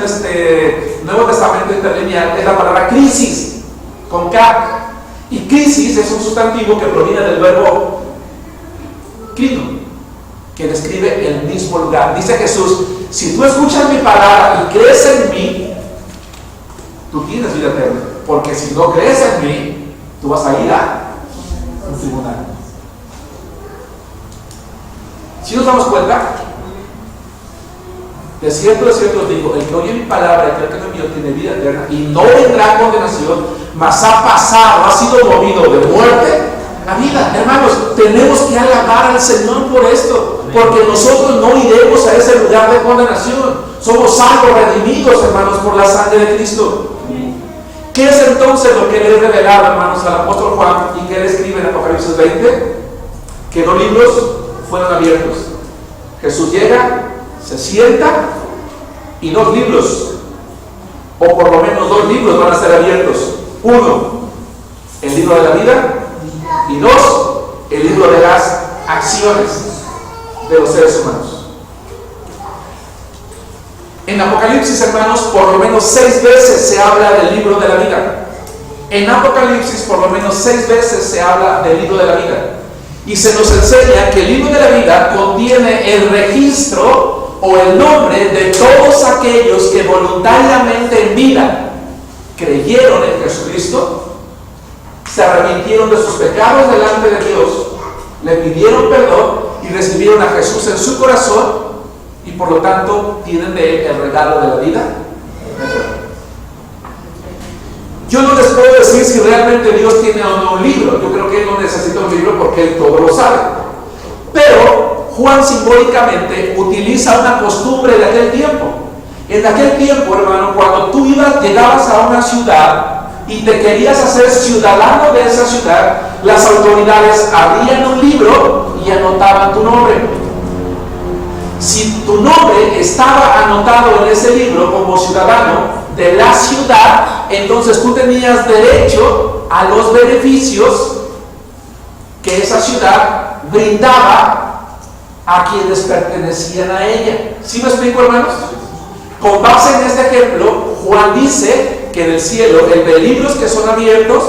Nuevo Testamento interlineal, es la palabra crisis, con K. Y crisis es un sustantivo que proviene del verbo crino, que describe el mismo lugar. Dice Jesús: si tú escuchas mi palabra y crees en mí, tú tienes vida eterna. Porque si no crees en mí, tú vas a ir a un tribunal. Si nos damos cuenta, de cierto os digo, el que oye mi palabra y cree que me envió tiene vida eterna y no vendrá condenación, mas ha pasado, ha sido movido de muerte a vida. Hermanos, tenemos que alabar al Señor por esto, porque nosotros no iremos a ese lugar de condenación. Somos salvos, redimidos, hermanos, por la sangre de Cristo. ¿Qué es entonces lo que le he revelado, hermanos, al apóstol Juan y que él escribe en Apocalipsis 20? Que 2 libros fueron abiertos. Jesús llega, se sienta y 2 libros, o por lo menos 2 libros van a ser abiertos. 1, el libro de la vida, y 2, el libro de las acciones de los seres humanos. En Apocalipsis, hermanos, por lo menos 6 veces se habla del libro de la vida. En Apocalipsis, por lo menos 6 veces se habla del libro de la vida. Y se nos enseña que el libro de la vida contiene el registro o el nombre de todos aquellos que voluntariamente en vida creyeron en Jesucristo, se arrepintieron de sus pecados delante de Dios, le pidieron perdón y recibieron a Jesús en su corazón, y por lo tanto tienen de él el regalo de la vida. Yo no les puedo decir si realmente Dios tiene o no un libro. Yo creo que él no necesita un libro porque él todo lo sabe. Pero Juan simbólicamente utiliza una costumbre de aquel tiempo. En aquel tiempo, hermano, cuando tú llegabas a una ciudad y te querías hacer ciudadano de esa ciudad, las autoridades abrían un libro y anotaban tu nombre. Si tu nombre estaba anotado en ese libro como ciudadano de la ciudad, entonces tú tenías derecho a los beneficios que esa ciudad brindaba a quienes pertenecían a ella. ¿Sí me explico, hermanos? Con base en este ejemplo, Juan dice que en el cielo él ve libros que son abiertos.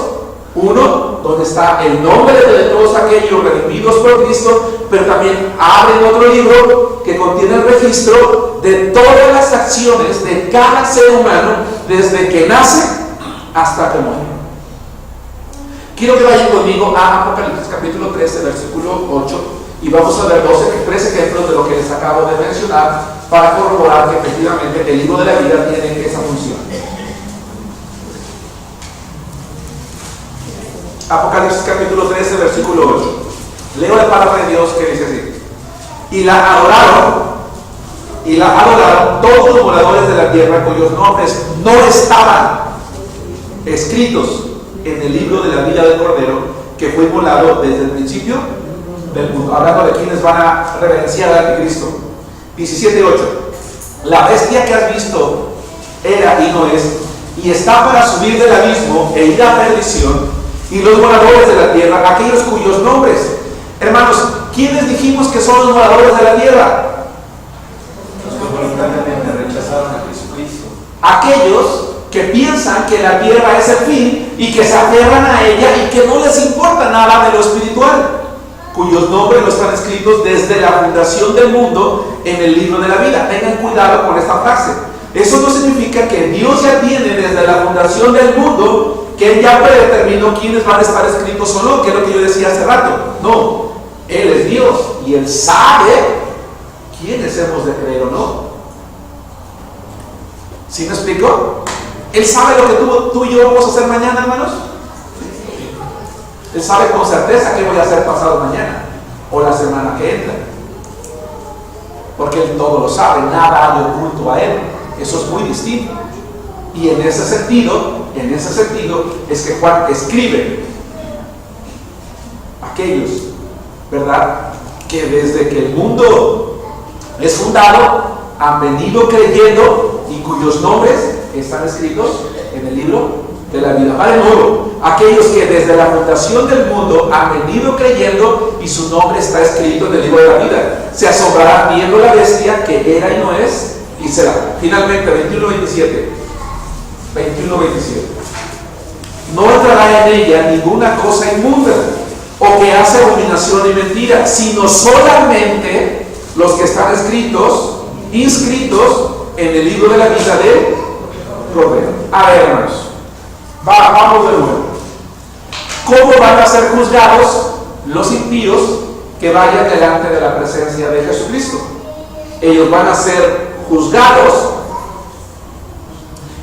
Uno, donde está el nombre de todos aquellos redimidos por Cristo, pero también abre otro libro que contiene el registro de todas las acciones de cada ser humano desde que nace hasta que muere. Quiero que vayan conmigo a Apocalipsis capítulo 13, versículo 8, y vamos a ver 3 ejemplos de lo que les acabo de mencionar para corroborar que efectivamente el libro de la vida tiene esa función. Apocalipsis capítulo 13, versículo 8. Leo la palabra de Dios que dice así: y la adoraron todos los moradores de la tierra cuyos nombres no estaban escritos en el libro de la vida del Cordero que fue inmolado desde el principio del mundo. Hablando de quienes van a reverenciar al Anticristo. 17:8. La bestia que has visto era y no es, y está para subir del abismo e ir a perdición. Y los moradores de la tierra, aquellos cuyos nombres, hermanos, ¿quiénes dijimos que son los moradores de la tierra? Los que voluntariamente rechazaron a Jesucristo. Aquellos que piensan que la tierra es el fin y que se aferran a ella y que no les importa nada de lo espiritual, cuyos nombres no están escritos desde la fundación del mundo en el libro de la vida. Tengan cuidado con esta frase. Eso no significa que Dios ya tiene desde la fundación del mundo, que Él ya predeterminó quiénes van a estar escritos o no, que es lo que yo decía hace rato. No, Él es Dios y Él sabe quiénes hemos de creer o no. ¿Sí me explico? Él sabe lo que tú y yo vamos a hacer mañana, hermanos. Él sabe con certeza qué voy a hacer pasado mañana o la semana que entra, porque Él todo lo sabe, nada hay oculto a Él. Eso es muy distinto. Y en ese sentido es que Juan escribe aquellos, ¿verdad?, que desde que el mundo es fundado han venido creyendo y cuyos nombres están escritos en el libro de la vida. Va de nuevo, aquellos que desde la fundación del mundo han venido creyendo y su nombre está escrito en el libro de la vida. Se asombrarán viendo la bestia que era y no es y será. Finalmente, 21-27. 21-27. No entrará en ella ninguna cosa inmunda o que hace abominación y mentira, sino solamente los que están inscritos en el libro de la vida del Cordero. A ver, hermanos, vamos de nuevo. ¿Cómo van a ser juzgados los impíos que vayan delante de la presencia de Jesucristo? Ellos van a ser juzgados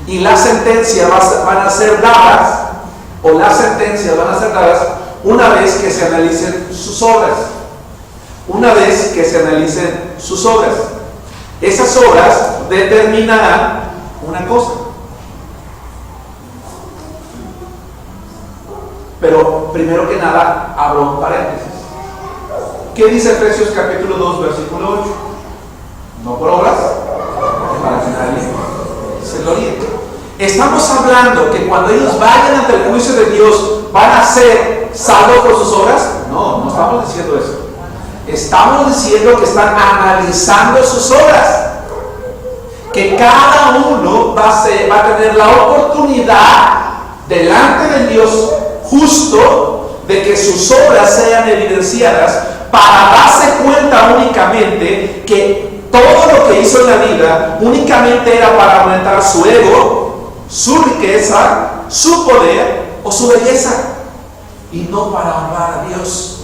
y las sentencias van a ser dadas, o las sentencias van a ser dadas una vez que se analicen sus obras. Una vez que se analicen sus obras. Esas obras determinarán una cosa. Pero primero que nada, abro un paréntesis. ¿Qué dice Efesios capítulo 2, versículo 8? No por obras, para que nadie se lo olvide. Estamos hablando que cuando ellos vayan ante el juicio de Dios, ¿van a ser salvos por sus obras? No, no estamos diciendo eso. Estamos diciendo que están analizando sus obras. Que cada uno va a tener la oportunidad delante del Dios justo de que sus obras sean evidenciadas para darse cuenta únicamente que todo lo que hizo en la vida únicamente era para aumentar su ego, su riqueza, su poder o su belleza y no para honrar a Dios.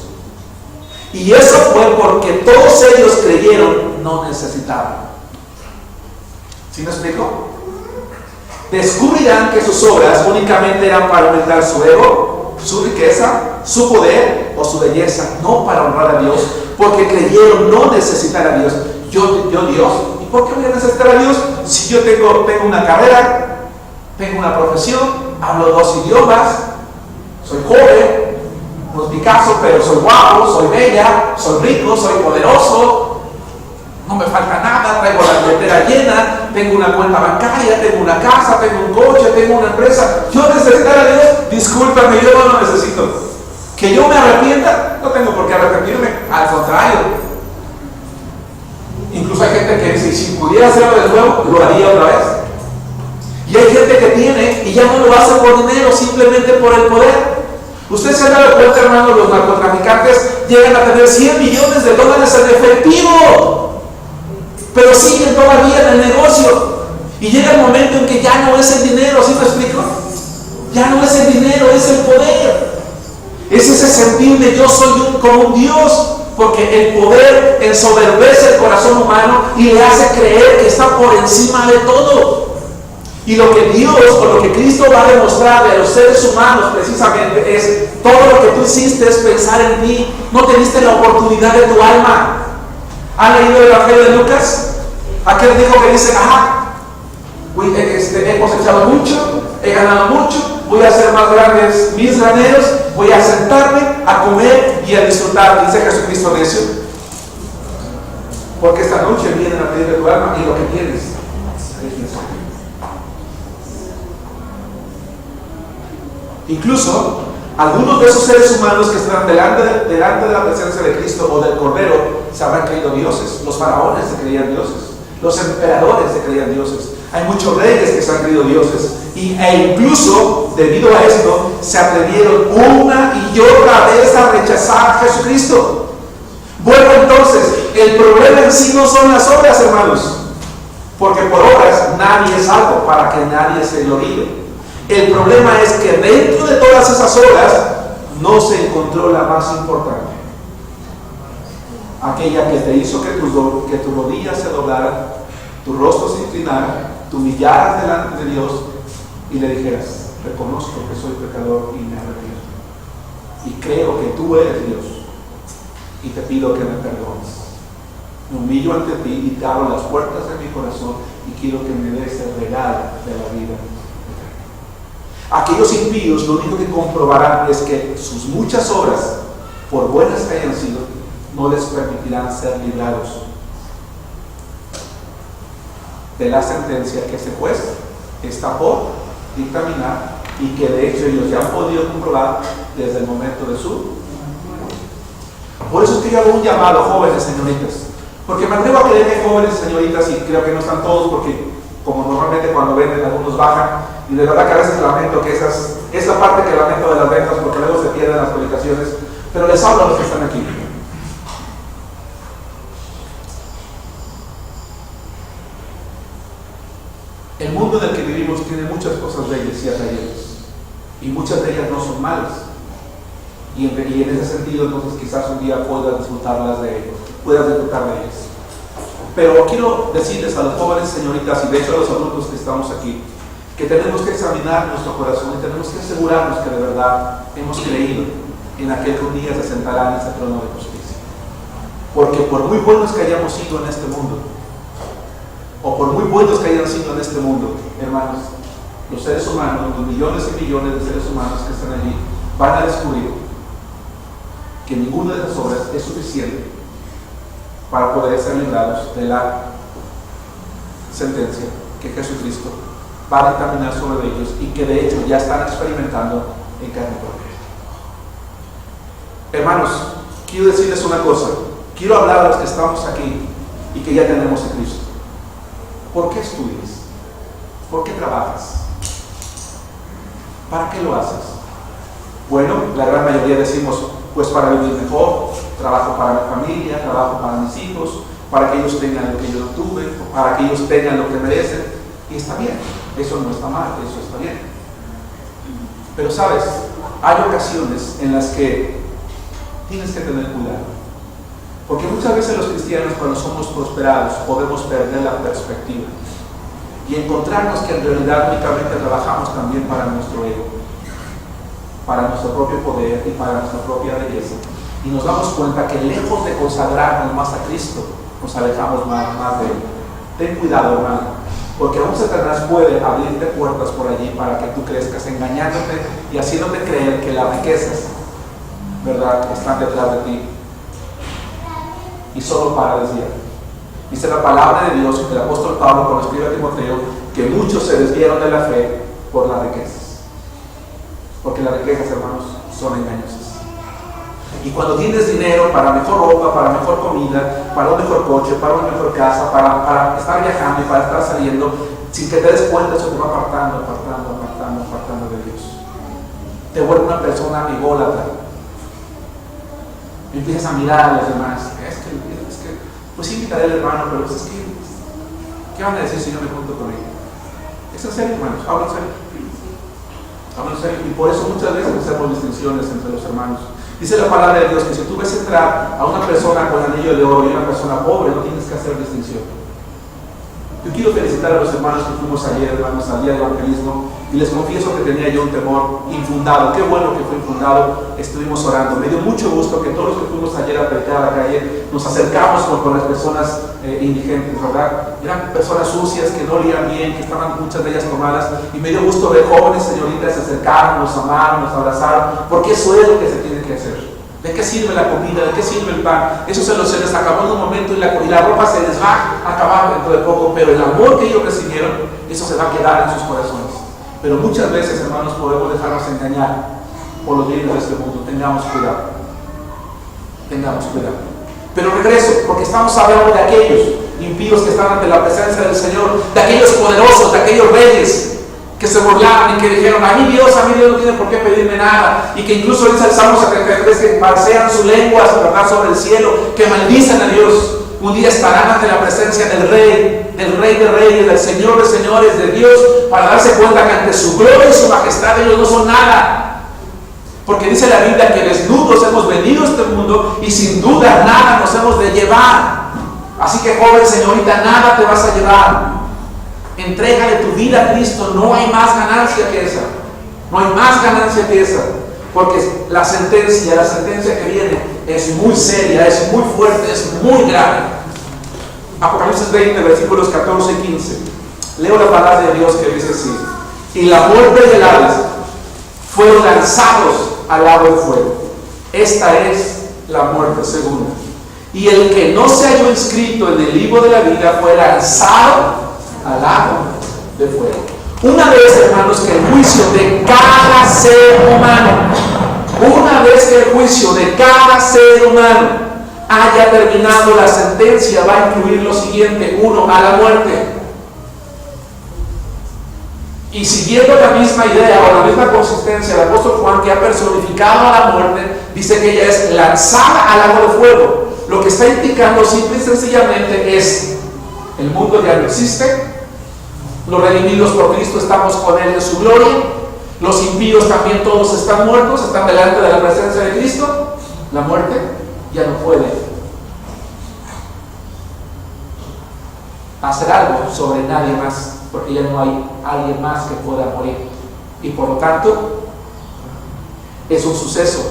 Y eso fue porque todos ellos creyeron no necesitaban. ¿Sí me explico? Descubrirán que sus obras únicamente eran para aumentar su ego, su riqueza, su poder o su belleza, no para honrar a Dios, porque creyeron no necesitar a Dios. Yo Dios, ¿y por qué voy a necesitar a Dios si yo tengo una carrera, tengo una profesión, hablo 2 idiomas, soy joven, no es mi caso, pero soy guapo, soy bella, soy rico, soy poderoso, no me falta nada, traigo la billetera llena, tengo una cuenta bancaria, tengo una casa, tengo un coche, tengo una empresa? Yo necesitar a Dios, discúlpame, yo no lo necesito. Que yo me arrepienta, no tengo por qué arrepentirme, al contrario. Incluso hay gente que dice, si pudiera hacerlo de nuevo, lo haría otra vez. Y hay gente que tiene y ya no lo hace por dinero, simplemente por el poder. Ustedes se han dado cuenta, hermanos, los narcotraficantes llegan a tener $100 millones en efectivo, pero siguen todavía en el negocio. Y llega el momento en que ya no es el dinero, ¿sí me explico? Ya no es el dinero, es el poder. Es ese sentir de yo soy como un Dios, porque el poder ensoberbece el corazón humano y le hace creer que está por encima de todo. Y lo que Dios o lo que Cristo va a demostrarle a los seres humanos precisamente es: todo lo que tú hiciste es pensar en ti, no te diste la oportunidad de tu alma. ¿Han leído el Evangelio de Lucas? Aquel dijo que dice: he cosechado mucho, he ganado mucho, voy a hacer más grandes mis graneros, voy a sentarme a comer y a disfrutar. Dice Jesucristo necio, porque esta noche vienen a pedirle tu alma y lo que tienes. Incluso algunos de esos seres humanos que están delante de la presencia de Cristo o del Cordero se habrán creído dioses. Los faraones se creían dioses, los emperadores se creían dioses, hay muchos reyes que se han creído dioses, e incluso debido a esto se atrevieron una y otra vez a rechazar a Jesucristo. Bueno, entonces el problema en sí no son las obras, hermanos, porque por obras nadie es salvo, para que nadie se gloríe. El problema es que dentro de todas esas obras no se encontró la más importante, aquella que te hizo que tus rodillas se doblaran, tu rostro se inclinara, te humillaras delante de Dios y le dijeras: reconozco que soy pecador y me arrepiento, y creo que tú eres Dios, y te pido que me perdones. Me humillo ante ti y te abro las puertas de mi corazón y quiero que me des el regalo de la vida. Aquellos impíos lo único que comprobarán es que sus muchas obras, por buenas que hayan sido, no les permitirán ser librados de la sentencia que ese juez está por dictaminar y que de hecho ellos ya han podido comprobar desde el momento de su. Por eso es que yo hago un llamado, jóvenes, señoritas, porque me atrevo a creer que hay jóvenes y señoritas, y creo que no están todos, porque como normalmente cuando venden algunos bajan, y de verdad que a veces lamento que esa parte que lamento de las ventas, porque luego se pierden las publicaciones, pero les hablo a los que están aquí. El mundo en el que vivimos tiene muchas cosas bellas y atrayentes, y muchas de ellas no son malas, y en ese sentido entonces quizás un día puedas disfrutar de ellas. Pero quiero decirles a los jóvenes señoritas, y de hecho a los adultos que estamos aquí, que tenemos que examinar nuestro corazón y tenemos que asegurarnos que de verdad hemos creído en aquel que un día se sentará en ese trono de justicia. Porque por muy buenos que hayamos sido en este mundo, o por muy buenos que hayan sido en este mundo, hermanos, los seres humanos, los millones y millones de seres humanos que están allí, van a descubrir que ninguna de esas obras es suficiente para poder ser librados de la sentencia que Jesucristo va a dictaminar sobre ellos y que de hecho ya están experimentando en carne propia. Hermanos, quiero decirles una cosa, quiero hablar a los que estamos aquí y que ya tenemos a Cristo. ¿Por qué estudias? ¿Por qué trabajas? ¿Para qué lo haces? Bueno, la gran mayoría decimos, pues para vivir mejor, trabajo para mi familia, trabajo para mis hijos, para que ellos tengan lo que yo no tuve, para que ellos tengan lo que merecen, y está bien, eso no está mal, eso está bien. Pero sabes, hay ocasiones en las que tienes que tener cuidado, porque muchas veces los cristianos, cuando somos prosperados, podemos perder la perspectiva y encontrarnos que en realidad únicamente trabajamos también para nuestro ego, para nuestro propio poder y para nuestra propia belleza, y nos damos cuenta que lejos de consagrarnos más a Cristo, nos alejamos más de Él. Ten cuidado, hermano, porque aún Satanás puede abrirte puertas por allí para que tú crezcas, engañándote y haciéndote creer que las riquezas, ¿verdad?, están detrás de ti, y solo para desviar. Dice la palabra de Dios, el apóstol Pablo cuando escribe a Timoteo, que muchos se desviaron de la fe por las riquezas, porque las riquezas, hermanos, son engañosas. Y cuando tienes dinero para mejor ropa, para mejor comida, para un mejor coche, para una mejor casa, para estar viajando y para estar saliendo, sin que te des cuenta, eso te va apartando de Dios. Te vuelve una persona ególatra. Empiezas a mirar a los demás. Es que pues sí, invitaré al hermano, pero es que, ¿qué van a decir si yo me junto con él? Es en serio, hermanos, hablan en serio. Y por eso muchas veces hacemos distinciones entre los hermanos. Dice la palabra de Dios que si tú ves entrar a una persona con anillo de oro y una persona pobre, no tienes que hacer distinción. Yo quiero felicitar a los hermanos que fuimos ayer, hermanos, al día de evangelismo, y les confieso que tenía yo un temor infundado. Qué bueno que fue infundado. Estuvimos orando. Me dio mucho gusto que todos los que fuimos ayer a predicar a la calle nos acercamos con las personas indigentes, ¿verdad? Eran personas sucias que no olían bien, que estaban muchas de ellas tomadas, y me dio gusto ver jóvenes señoritas acercarnos, amarnos, abrazar, porque eso es lo que se tiene que hacer. ¿De qué sirve la comida? ¿De qué sirve el pan? Eso se les acabó en un momento y la ropa se les va a acabar dentro de poco, pero el amor que ellos recibieron, eso se va a quedar en sus corazones. Pero muchas veces, hermanos, podemos dejarnos engañar por los bienes de este mundo. Tengamos cuidado. Pero regreso, porque estamos hablando de aquellos impíos que están ante la presencia del Señor, de aquellos poderosos, de aquellos reyes que se burlaban y que dijeron, a mí Dios no tiene por qué pedirme nada, y que incluso dice el Salmo 73 que parsean su lengua sobre el cielo, que maldicen a Dios. Un día estarán ante la presencia del Rey de Reyes, del Señor de Señores, de Dios, para darse cuenta que ante su gloria y su majestad ellos no son nada. Porque dice la Biblia que desnudos hemos venido a este mundo y sin duda nada nos hemos de llevar. Así que, joven, señorita, nada te vas a llevar. Entrégale tu vida a Cristo. No hay más ganancia que esa. Porque la sentencia que viene es muy seria, es muy fuerte, es muy grave. Apocalipsis 20, versículos 14 y 15. Leo la palabra de Dios que dice así: y la muerte y el Hades fueron lanzados al lago de fuego. Esta es la muerte segunda. Y el que no se halló inscrito en el libro de la vida fue lanzado al lago de fuego. Una vez, hermanos, que el juicio de cada ser humano, una vez que el juicio de cada ser humano haya terminado, la sentencia va a incluir lo siguiente: 1, a la muerte. Y siguiendo la misma idea o la misma consistencia, el apóstol Juan, que ha personificado a la muerte, dice que ella es lanzada al lago de fuego. Lo que está indicando simple y sencillamente es: el mundo ya no existe, los redimidos por Cristo estamos con Él en su gloria, los impíos también todos están muertos, están delante de la presencia de Cristo. La muerte ya no puede hacer algo sobre nadie más, porque ya no hay alguien más que pueda morir, y por lo tanto es un suceso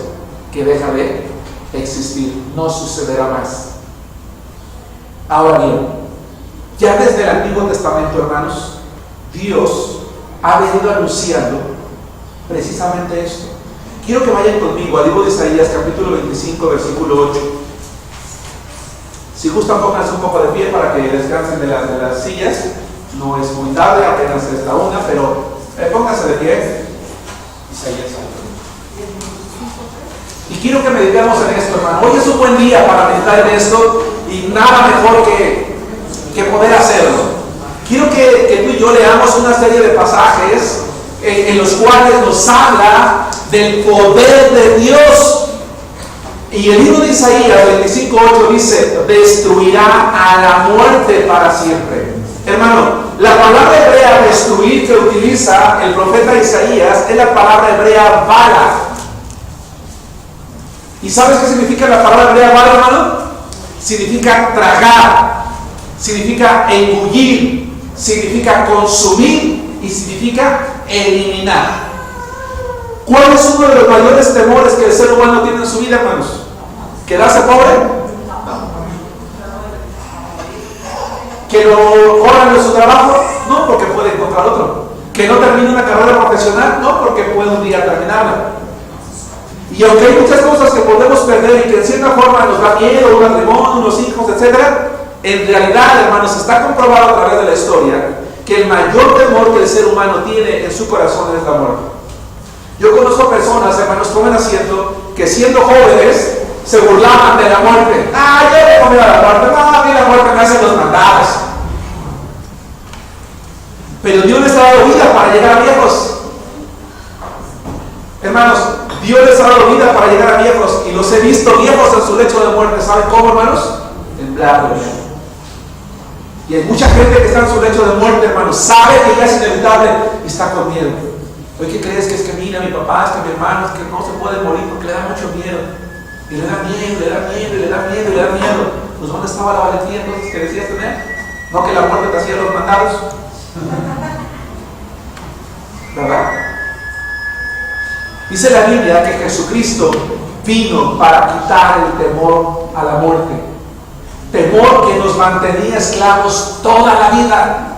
que deja de existir, no sucederá más. Ahora bien, ya desde el Antiguo Testamento, hermanos, Dios ha venido anunciando precisamente esto. Quiero que vayan conmigo al libro de Isaías, capítulo 25, versículo 8. Si gustan, pónganse un poco de pie para que descansen de las sillas. No es muy tarde, apenas es la 1, pero pónganse de pie. Isaías. Y quiero que meditemos en esto, hermano. Hoy es un buen día para meditar en esto, y nada mejor que poder hacerlo. Quiero que tú y yo leamos una serie de pasajes en los cuales nos habla del poder de Dios. Y el libro de Isaías 25:8 dice: destruirá a la muerte para siempre. Hermano, la palabra hebrea destruir que utiliza el profeta Isaías es la palabra hebrea bala. ¿Y sabes qué significa la palabra hebrea bala, hermano? Significa tragar, significa engullir, significa consumir y significa eliminar. ¿Cuál es uno de los mayores temores que el ser humano tiene en su vida, hermanos? ¿Quedarse pobre? ¿Que lo corran de su trabajo? No, porque puede encontrar otro. ¿Que no termine una carrera profesional? No, porque puede un día terminarla. Y aunque hay muchas cosas que podemos perder y que en cierta forma nos da miedo, un matrimonio, unos hijos, etc., en realidad, hermanos, está comprobado a través de la historia que el mayor temor que el ser humano tiene en su corazón es la muerte. Yo conozco personas, hermanos, tomen asiento, que siendo jóvenes se burlaban de la muerte. Yo le comí a la muerte. No, a mí la muerte me hace los mandados. Pero Dios les ha dado vida para llegar a viejos. Hermanos, Dios les ha dado vida para llegar a viejos, y los he visto viejos en su lecho de muerte. ¿Saben cómo, hermanos? Temblando. Y hay mucha gente que está en su lecho de muerte, hermanos, sabe que ya es inevitable y está con miedo. ¿Hoy qué crees? Que es que mira, mi papá, es que mi hermano, es que no se puede morir porque le da mucho miedo. Y le da miedo, le da miedo, le da miedo, le da miedo. Pues ¿dónde estaba la valentía entonces que decías tener? No que la muerte te hacía los mandados. ¿Verdad? Dice la Biblia que Jesucristo vino para quitar el temor a la muerte. Temor que nos mantenía esclavos toda la vida.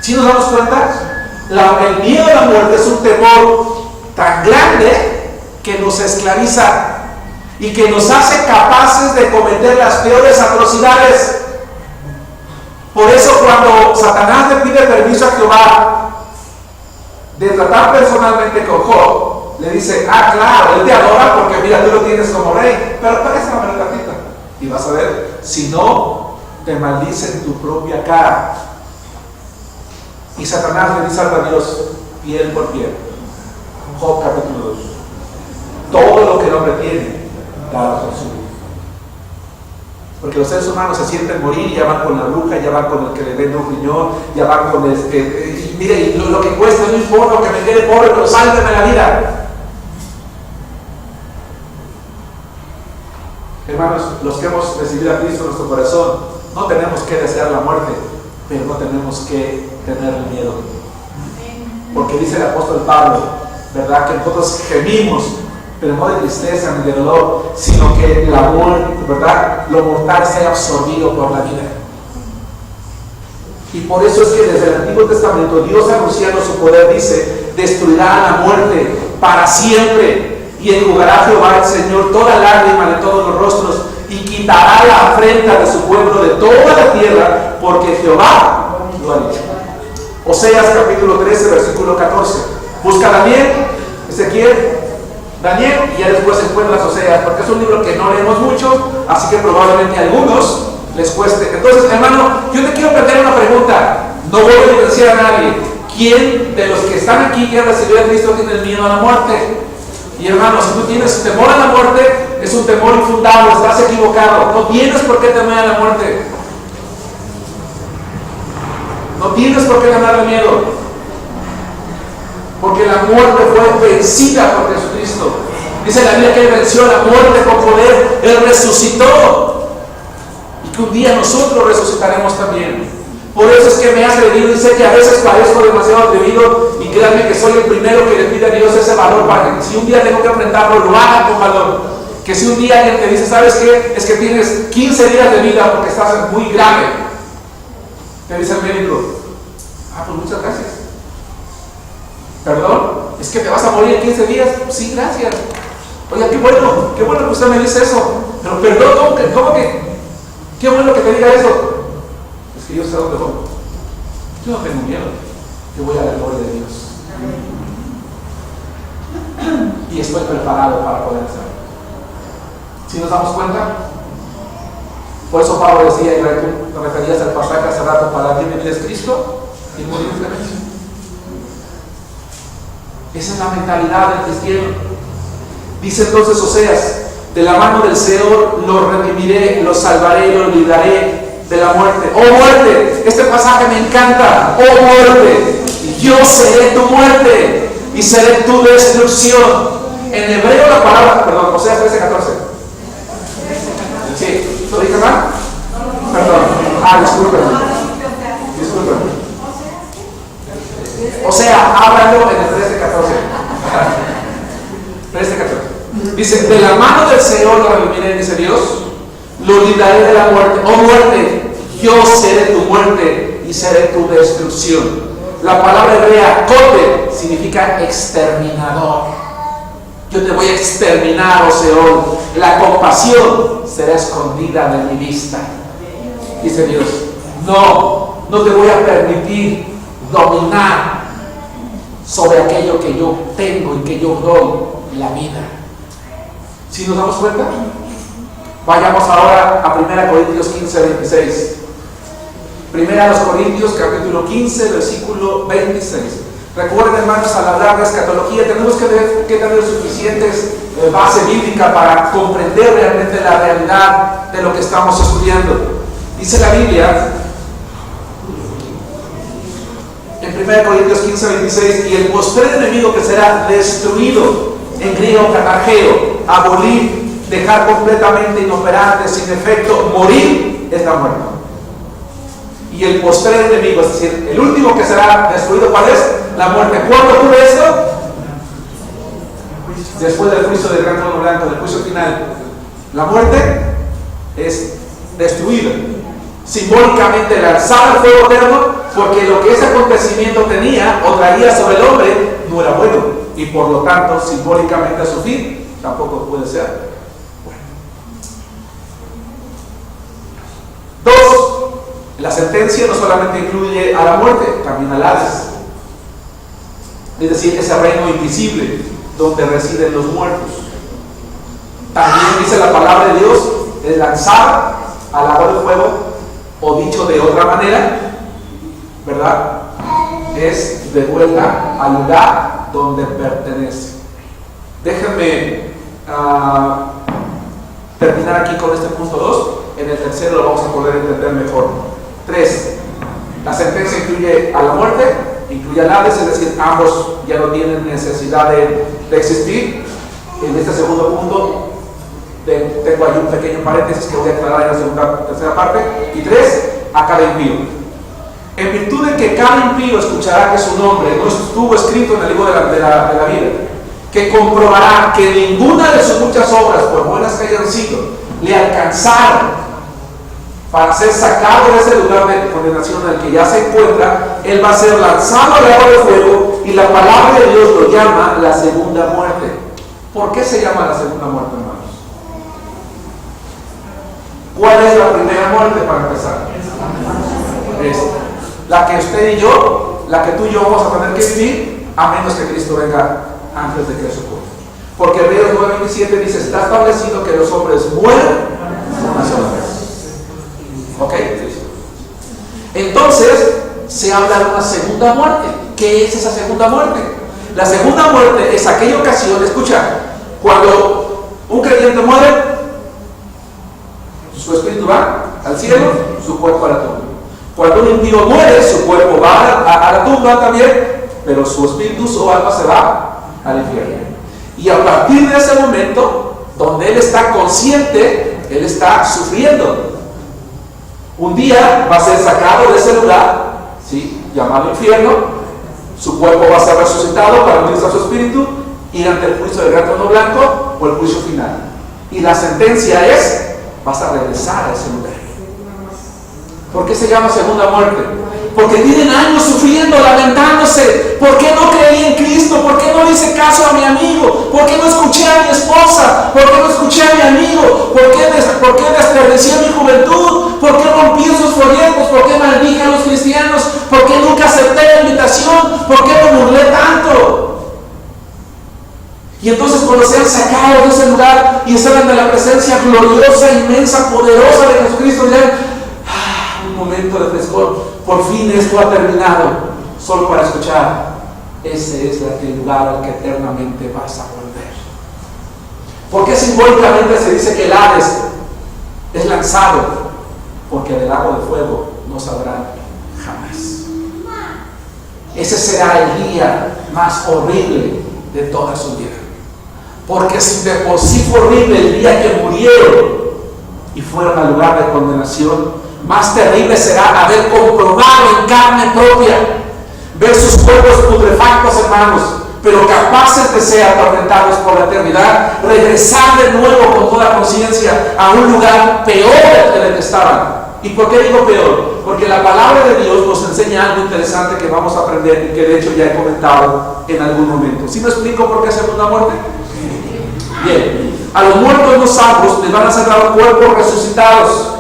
¿Sí nos damos cuenta? El miedo a la muerte es un temor tan grande que nos esclaviza y que nos hace capaces de cometer las peores atrocidades. Por eso cuando Satanás le pide permiso a Jehová de tratar personalmente con Job, le dice: claro, él te adora porque mira, tú lo tienes como rey, pero préstame la tantita y vas a ver, si no, te maldice en tu propia cara. Y Satanás le dice a Dios, piel por piel. Job capítulo 2. Todo lo que el hombre tiene, dado por su vida. Porque los seres humanos se sienten morir y ya van con la bruja, ya van con el que le vende un riñón, ya van con mire, lo que cuesta, no importa que me quede pobre, pero sálveme la vida. Hermanos, los que hemos recibido a Cristo en nuestro corazón, no tenemos que desear la muerte, pero no tenemos que tener miedo. Porque dice el apóstol Pablo, ¿verdad?, que nosotros gemimos, pero no de tristeza ni de dolor, sino que la muerte, ¿verdad?, lo mortal sea absorbido por la vida. Y por eso es que desde el Antiguo Testamento Dios, anunciando su poder, dice: destruirá a la muerte para siempre, y enjugará Jehová el Señor toda lágrima de todos los rostros, y quitará la afrenta de su pueblo de toda la tierra, porque Jehová lo ha dicho. Oseas capítulo 13, versículo 14. Busca Daniel, Ezequiel, Daniel, y ya después encuentras Oseas, porque es un libro que no leemos mucho, así que probablemente a algunos les cueste. Entonces, hermano, yo te quiero plantear una pregunta. No voy a evidenciar a nadie. ¿Quién de los que están aquí que han recibido a Cristo tiene miedo a la muerte? Y hermano, si tú tienes temor a la muerte, es un temor infundado, estás equivocado. No tienes por qué temer a la muerte. No tienes por qué ganarle miedo. Porque la muerte fue vencida por Jesucristo. Dice la Biblia que Él venció la muerte con poder. Él resucitó. Y que un día nosotros resucitaremos también. Por eso es que me he atrevido y sé que a veces parezco demasiado atrevido. Y créanme que soy el primero que le pide a Dios ese valor para que si un día tengo que enfrentarlo, lo haga con valor. Que si un día alguien te dice, ¿sabes qué? Es que tienes 15 días de vida porque estás muy grave. Te dice el médico, pues muchas gracias. ¿Perdón? ¿Es que te vas a morir en 15 días? Sí, gracias. Oye, qué bueno que usted me dice eso. Pero perdón, ¿cómo que? Qué bueno que te diga eso. Es que yo sé dónde voy. Yo no tengo miedo. Yo voy a la gloria de Dios. Y estoy preparado para poder hacerlo. ¿Sí nos damos cuenta? Por eso Pablo decía, y te referías al pasaje hace rato, para ti venir es Cristo y morir es ganancia. Esa es la mentalidad del cristiano. Dice entonces Oseas, de la mano del Señor lo redimiré, lo salvaré, lo libraré de la muerte. ¡Oh muerte! Este pasaje me encanta. ¡Oh muerte! Yo seré tu muerte y seré tu destrucción. En hebreo la palabra, perdón, Oseas 13:14. Sí, ¿lo dije mal? Perdón. Discúlpeme. O sea, háblalo en el 13:14. Dice, de la mano del Señor lo redimiré, dice Dios, lo libraré de la muerte. Oh muerte, yo seré tu muerte y seré tu destrucción. La palabra hebrea, kote, significa exterminador. Yo te voy a exterminar, oh Seol. La compasión será escondida de mi vista. Dice Dios, no te voy a permitir dominar sobre aquello que yo tengo y que yo doy, la vida. ¿Sí nos damos cuenta? Vayamos ahora a 1 Corintios 15:26. 1 Corintios capítulo 15, versículo 26. Recuerden, hermanos, al hablar de escatología tenemos que tener suficientes base bíblica para comprender realmente la realidad de lo que estamos estudiando. Dice la Biblia en 1 Corintios 15:26, y el postrer enemigo que será destruido, en griego catargeo, abolir, dejar completamente inoperante, sin efecto, morir, es la muerte. Y el postrer enemigo, es decir, el último que será destruido, ¿cuál es? La muerte. ¿Cuándo ocurre esto? Después del juicio del gran trono blanco, del juicio final. La muerte es destruida, simbólicamente lanzada al fuego eterno, porque lo que ese acontecimiento tenía o traía sobre el hombre no era bueno, y por lo tanto simbólicamente a su fin tampoco puede ser bueno. 2. La sentencia no solamente incluye a la muerte, también al Hades, es decir, ese reino invisible donde residen los muertos. También dice la palabra de Dios, es lanzar al lago de fuego, o dicho de otra manera, ¿verdad? Es de vuelta al lugar donde pertenece. Déjenme terminar aquí con este punto 2. En el tercero lo vamos a poder entender mejor. 3. La sentencia incluye a la muerte, incluye al Hades, es decir, ambos ya no tienen necesidad de existir. En este segundo punto tengo ahí un pequeño paréntesis que voy a aclarar en la tercera parte. Y 3, a cada impío. En virtud de que cada impío escuchará que su nombre no estuvo escrito en el libro de la vida, que comprobará que ninguna de sus muchas obras, por buenas que hayan sido, le alcanzaron para ser sacado de ese lugar de condenación en el que ya se encuentra, él va a ser lanzado al lago de fuego, y la palabra de Dios lo llama la segunda muerte. ¿Por qué se llama la segunda muerte, hermanos? ¿Cuál es la primera muerte para empezar? Esta. La que usted y yo la que tú y yo vamos a tener que vivir, a menos que Cristo venga antes de que eso ocurra. Porque Hebreos 9:27 dice, está establecido que los hombres mueren una sola vez. ¿Ok? Entonces, se habla de una segunda muerte. ¿Qué es esa segunda muerte? La segunda muerte es aquella ocasión, escucha, cuando un creyente muere, su espíritu va al cielo, su cuerpo a la tumba. Cuando un impío muere, su cuerpo va a la tumba también, pero su espíritu, su alma se va al infierno. Y a partir de ese momento, donde él está consciente, él está sufriendo. Un día va a ser sacado de ese lugar, ¿sí?, llamado infierno. Su cuerpo va a ser resucitado para unirse a su espíritu, ir ante el juicio del gran trono blanco o el juicio final. Y la sentencia es, vas a regresar a ese lugar. ¿Por qué se llama segunda muerte? Porque tienen años sufriendo, lamentándose. ¿Por qué no creí en Cristo? ¿Por qué no hice caso a mi amigo? ¿Por qué no escuché a mi esposa? ¿Por qué no escuché a mi amigo? ¿Por qué desperdicié mi juventud? ¿Por qué rompí esos folletos? ¿Por qué maldije a los cristianos? ¿Por qué nunca acepté la invitación? ¿Por qué me burlé tanto? Y entonces cuando sean sacados de ese lugar y están ante la presencia gloriosa, inmensa, poderosa de Jesucristo, dirán, un momento de frescor, por fin esto ha terminado, solo para escuchar, ese es el lugar al que eternamente vas a volver. ¿Por qué simbólicamente se dice que el Hades es lanzado? Porque del lago de fuego no saldrán jamás. Ese será el día más horrible de toda su vida. Porque si de por sí fue horrible el día que murieron y fueron al lugar de condenación, más terrible será haber comprobado en carne propia, ver sus cuerpos putrefactos, hermanos, pero capaces de ser atormentados por la eternidad, regresar de nuevo con toda conciencia a un lugar peor del que estaban. ¿Y por qué digo peor? Porque la palabra de Dios nos enseña algo interesante que vamos a aprender y que de hecho ya he comentado en algún momento. ¿Sí me explico por qué segunda muerte? Bien, a los muertos no salvos les van a ser dados cuerpos resucitados,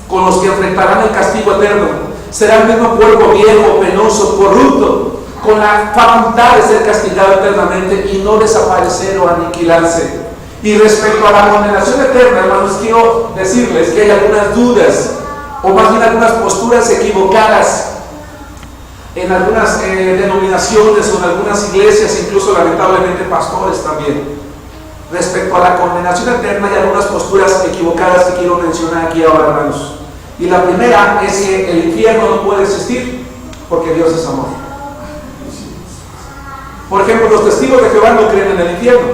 con los que enfrentarán el castigo eterno. Será el mismo cuerpo viejo, penoso, corrupto, con la facultad de ser castigado eternamente y no desaparecer o aniquilarse. Y respecto a la condenación eterna, hermanos, quiero decirles que hay algunas dudas, o más bien algunas posturas equivocadas en algunas denominaciones o en algunas iglesias, incluso lamentablemente pastores también. Respecto a la condenación eterna hay algunas posturas equivocadas que quiero mencionar aquí ahora, hermanos. Y la primera es que el infierno no puede existir porque Dios es amor. Por ejemplo, los testigos de Jehová no creen en el infierno,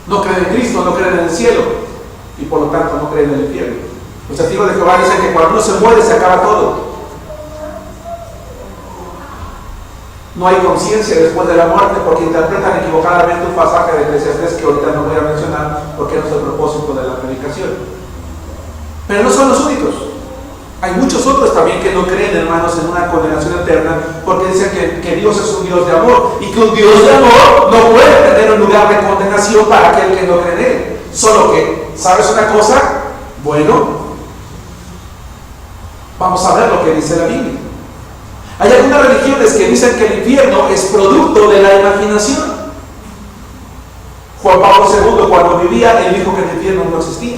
no creen en Cristo, no creen en el cielo y por lo tanto no creen en el infierno. Los testigos de Jehová dicen que cuando uno se muere se acaba todo. No hay conciencia después de la muerte porque interpretan equivocadamente un pasaje de Eclesiastés que ahorita no voy a mencionar porque no es el propósito de la predicación. Pero no son los únicos. Hay muchos otros también que no creen, hermanos, en una condenación eterna porque dicen que Dios es un Dios de amor y que un Dios de amor no puede tener un lugar de condenación para aquel que no cree en Él. Solo que, ¿sabes una cosa? Bueno, vamos a ver lo que dice la Biblia. Hay algunas religiones que dicen que el infierno es producto de la imaginación. Juan Pablo II, cuando vivía, él dijo que el infierno no existía.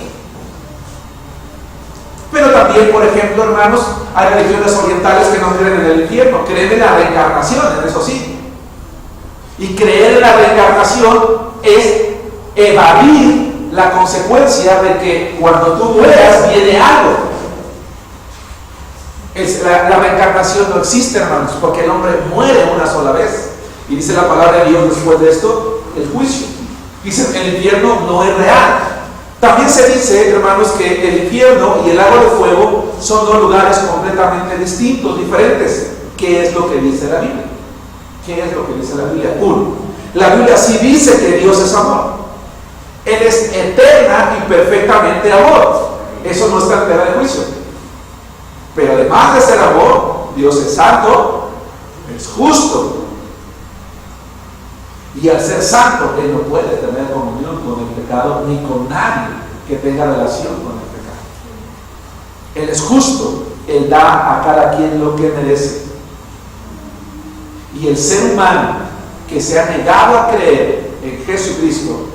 Pero también, por ejemplo, hermanos, hay religiones orientales que no creen en el infierno, creen en la reencarnación, en eso sí. Y creer en la reencarnación es evadir la consecuencia de que cuando tú mueras viene algo. La reencarnación no existe, hermanos, porque el hombre muere una sola vez. Y dice la palabra de Dios después de esto, el juicio. Dice, el infierno no es real. También se dice, hermanos, que el infierno y el lago de fuego son dos lugares completamente distintos, diferentes. ¿Qué es lo que dice la Biblia? ¿Qué es lo que dice la Biblia? Uno, la Biblia sí dice que Dios es amor. Él es eterna y perfectamente amor. Eso no está en tela de juicio. Pero además de ser amor, Dios es santo, es justo. Y al ser santo, Él no puede tener comunión con el pecado ni con nadie que tenga relación con el pecado. Él es justo, Él da a cada quien lo que merece. Y el ser humano que se ha negado a creer en Jesucristo,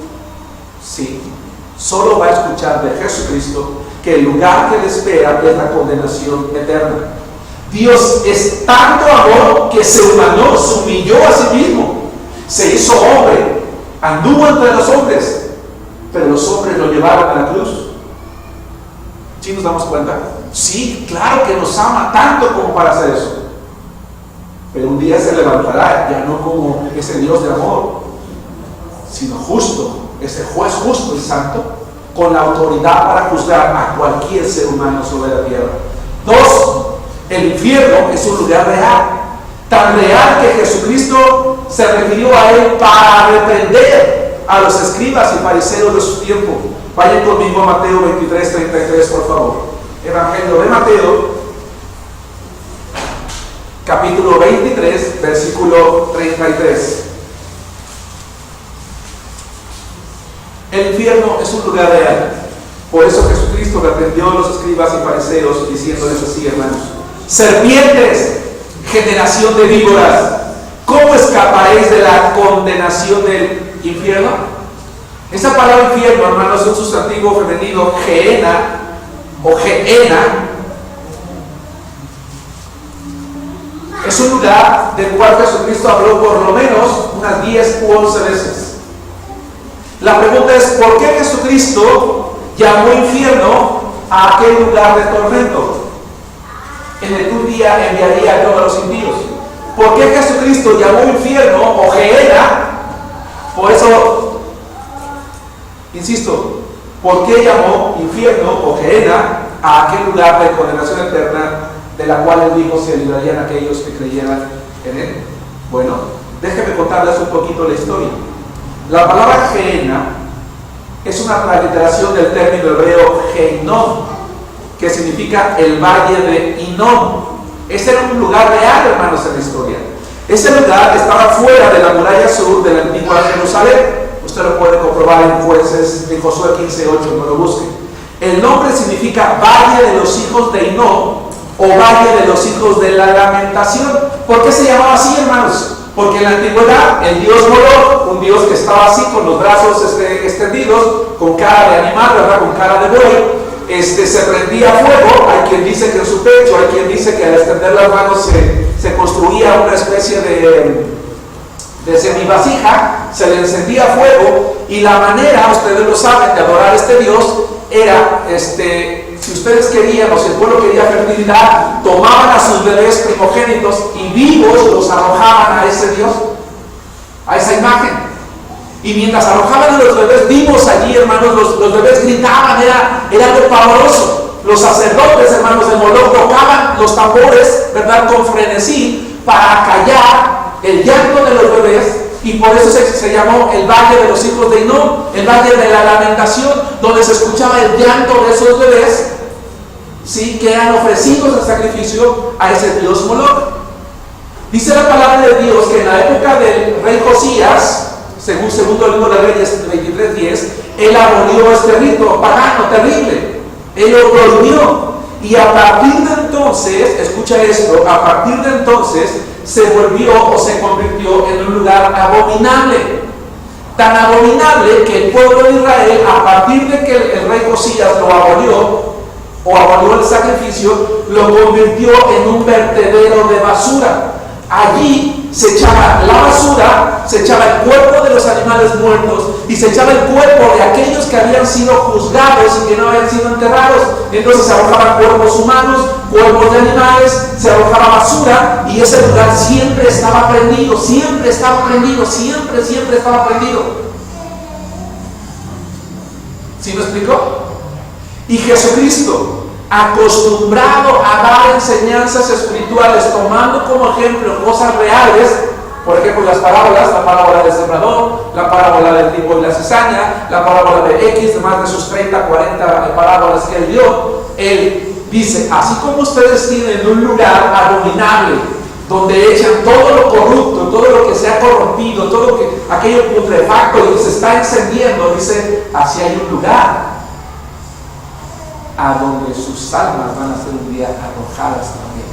sí, solo va a escuchar de Jesucristo que el lugar que le espera es la condenación eterna. Dios es tanto amor que se humanó, se humilló a sí mismo, se hizo hombre, anduvo entre los hombres, pero los hombres lo llevaron a la cruz. ¿Sí nos damos cuenta? Sí, claro que nos ama tanto como para hacer eso. Pero un día se levantará, ya no como ese Dios de amor, sino justo, ese juez justo y santo, con la autoridad para juzgar a cualquier ser humano sobre la tierra. 2, el infierno es un lugar real, tan real que Jesucristo se refirió a él para reprender a los escribas y fariseos de su tiempo. Vayan conmigo a Mateo 23:33, por favor. Evangelio de Mateo, capítulo 23, versículo 33. El infierno es un lugar real. Por eso Jesucristo reprendió a los escribas y fariseos diciéndoles así, hermanos: serpientes, generación de víboras, ¿cómo escaparéis de la condenación del infierno? Esa palabra infierno, hermanos, es un sustantivo femenino, geena o geena. Es un lugar del cual Jesucristo habló por lo menos unas 10 u 11 veces. La pregunta es: ¿por qué Jesucristo llamó infierno a aquel lugar de tormento en el que un día enviaría a todos los impíos? ¿Por qué Jesucristo llamó infierno o gehenna? Por eso, insisto, ¿por qué llamó infierno o gehenna a aquel lugar de condenación eterna de la cual él dijo se librarían aquellos que creyeran en él? Bueno, déjenme contarles un poquito la historia. La palabra gehenna es una transliteración del término hebreo Geinom, que significa el valle de Hinnom. Ese era un lugar real, hermanos, en la historia. Ese lugar estaba fuera de la muralla sur de la antigua Jerusalén. Usted lo puede comprobar en Jueces, en Josué 15:8, no lo busquen. El nombre significa Valle de los hijos de Hinnom o Valle de los hijos de la lamentación. ¿Por qué se llamaba así, hermanos? Porque en la antigüedad el dios Moloch, un dios que estaba así con los brazos extendidos, con cara de animal, ¿verdad? Con cara de buey, se prendía fuego. Hay quien dice que en su pecho, hay quien dice que al extender las manos se construía una especie de semivasija, se le encendía fuego, y la manera, ustedes lo saben, de adorar a este dios era, si ustedes querían, o si el pueblo quería fertilidad, tomaban a sus bebés primogénitos y vivos los arrojaban a ese dios, a esa imagen. Y mientras arrojaban a los bebés vivos allí, hermanos, los bebés gritaban, era algo pavoroso. Los sacerdotes, hermanos, de Moloch tocaban los tambores, ¿verdad?, con frenesí para callar el llanto de los bebés. Y por eso se llamó el Valle de los hijos de Hinnom, el Valle de la Lamentación, donde se escuchaba el llanto de esos bebés, ¿sí?, que eran ofrecidos en sacrificio a ese dios Moloch. Dice la palabra de Dios que en la época del rey Josías, según segundo libro de Reyes 23:10, él abolió este rito pagano terrible, él lo prohibió. Y a partir de entonces, escucha esto, a partir de entonces se volvió o se convirtió en un lugar abominable. Tan abominable que el pueblo de Israel, a partir de que el rey Josías lo abolió, o abolió el sacrificio, lo convirtió en un vertedero de basura. Allí se echaba la basura, se echaba el cuerpo de los animales muertos y se echaba el cuerpo de aquellos que habían sido juzgados y que no habían sido enterrados. Entonces se arrojaban cuerpos humanos, cuerpos de animales, se arrojaba basura, y ese lugar siempre estaba prendido, siempre estaba prendido, siempre estaba prendido. ¿Sí me explicó? Y Jesucristo, acostumbrado a dar enseñanzas espirituales, tomando como ejemplo cosas reales, por ejemplo las parábolas, la parábola del sembrador, la parábola del trigo y la cizaña, la parábola de X, de más de sus 30, 40 parábolas que él dio, él dice: así como ustedes tienen un lugar abominable donde echan todo lo corrupto, todo lo que se ha corrompido, todo lo que, aquello putrefacto y se está encendiendo, dice, así hay un lugar a donde sus almas van a ser un día arrojadas también.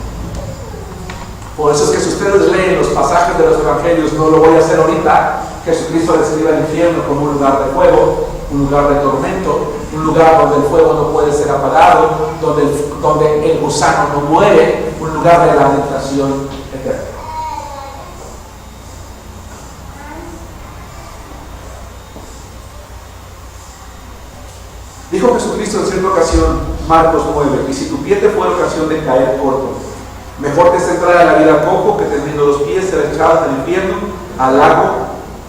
Por eso es que si ustedes leen los pasajes de los evangelios, no lo voy a hacer ahorita, Jesucristo describe el infierno como un lugar de fuego, un lugar de tormento, un lugar donde el fuego no puede ser apagado, donde el gusano no muere, un lugar de lamentación eterna. Dijo Jesucristo en cierta ocasión, Marcos 9, y si tu pie te fuera ocasión de caer corto, mejor te es entrar a la vida cojo que teniendo los pies ser echados al infierno, al lago,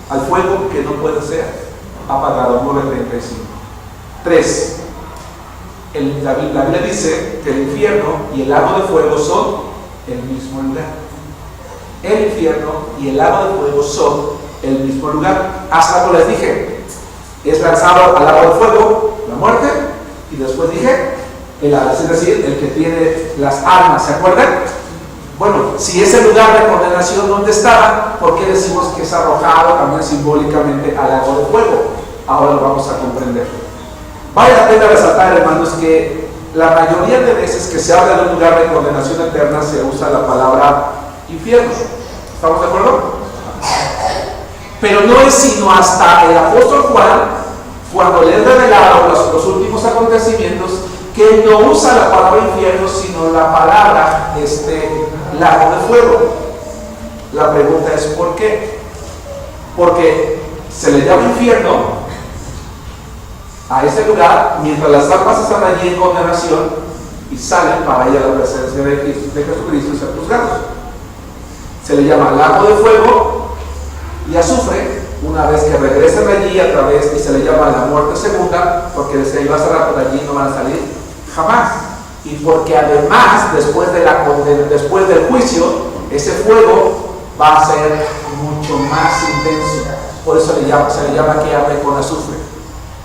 al fuego que no puede ser apagado. 9:35. 3. La Biblia dice que el infierno y el lago de fuego son el mismo lugar. El infierno y el lago de fuego son el mismo lugar. Hasta como les dije, es lanzado al lago de fuego, la muerte, y después dije, el Hades, es decir, el que tiene las armas, ¿se acuerdan? Bueno, si ese lugar de condenación donde estaba, ¿por qué decimos que es arrojado también simbólicamente al lago de fuego? Ahora lo vamos a comprender. Vale la pena resaltar, hermanos, que la mayoría de veces que se habla de un lugar de condenación eterna se usa la palabra infierno. ¿Estamos de acuerdo? Pero no es sino hasta el apóstol Juan, cuando le he revelado los últimos acontecimientos, que él no usa la palabra infierno, sino la palabra lago de fuego. La pregunta es ¿por qué? Porque se le llama infierno a ese lugar mientras las almas están allí en condenación y salen para ir a la presencia de Jesucristo y ser juzgados. Se le llama lago de fuego y azufre una vez que regresan allí a través, y se le llama la muerte segunda, porque se iba a cerrar por allí, no van a salir jamás. Y porque además, después del juicio, ese fuego va a ser mucho más intenso. Por eso se le llama que arde con azufre.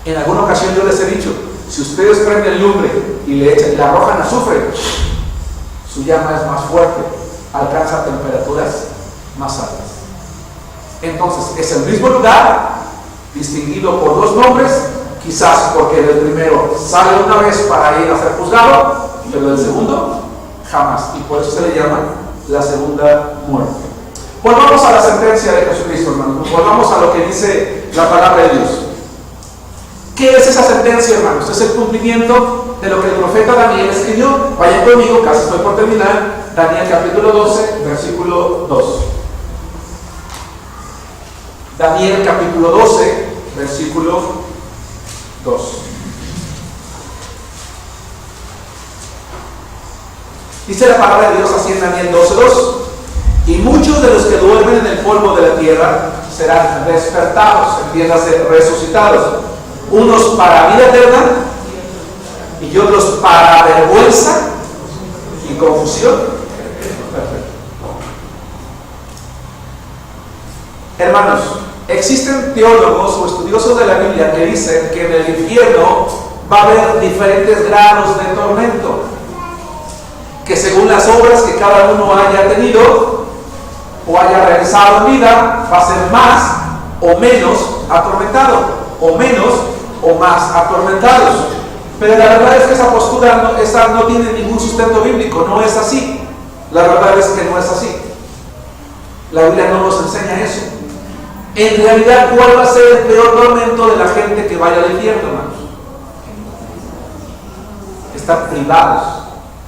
En alguna ocasión yo les he dicho, si ustedes prenden lumbre y le arrojan azufre, su llama es más fuerte, alcanza temperaturas más altas. Entonces, es el mismo lugar, distinguido por dos nombres, quizás porque el primero sale una vez para ir a ser juzgado, pero el segundo jamás, y por eso se le llama la segunda muerte. Volvamos a la sentencia de Jesucristo, hermanos. Volvamos a lo que dice la palabra de Dios. ¿Qué es esa sentencia, hermanos? Es el cumplimiento de lo que el profeta Daniel escribió. Vayan conmigo, casi estoy por terminar. Daniel capítulo 12, versículo 2. Daniel capítulo 12, versículo 2. Dice la palabra de Dios así en Daniel 12:2. Y muchos de los que duermen en el polvo de la tierra serán despertados, entiéndase, resucitados. Unos para vida eterna y otros para vergüenza y confusión. Perfecto. Hermanos, existen teólogos o estudiosos de la Biblia que dicen que en el infierno va a haber diferentes grados de tormento, que según las obras que cada uno haya tenido o haya realizado en vida, va a ser más o menos atormentado, o menos o más atormentados. Pero la verdad es que esa postura no tiene ningún sustento bíblico, no es así. La verdad es que no es así. La Biblia no nos enseña eso. En realidad, ¿cuál va a ser el peor tormento de la gente que vaya al infierno, hermanos? Están privados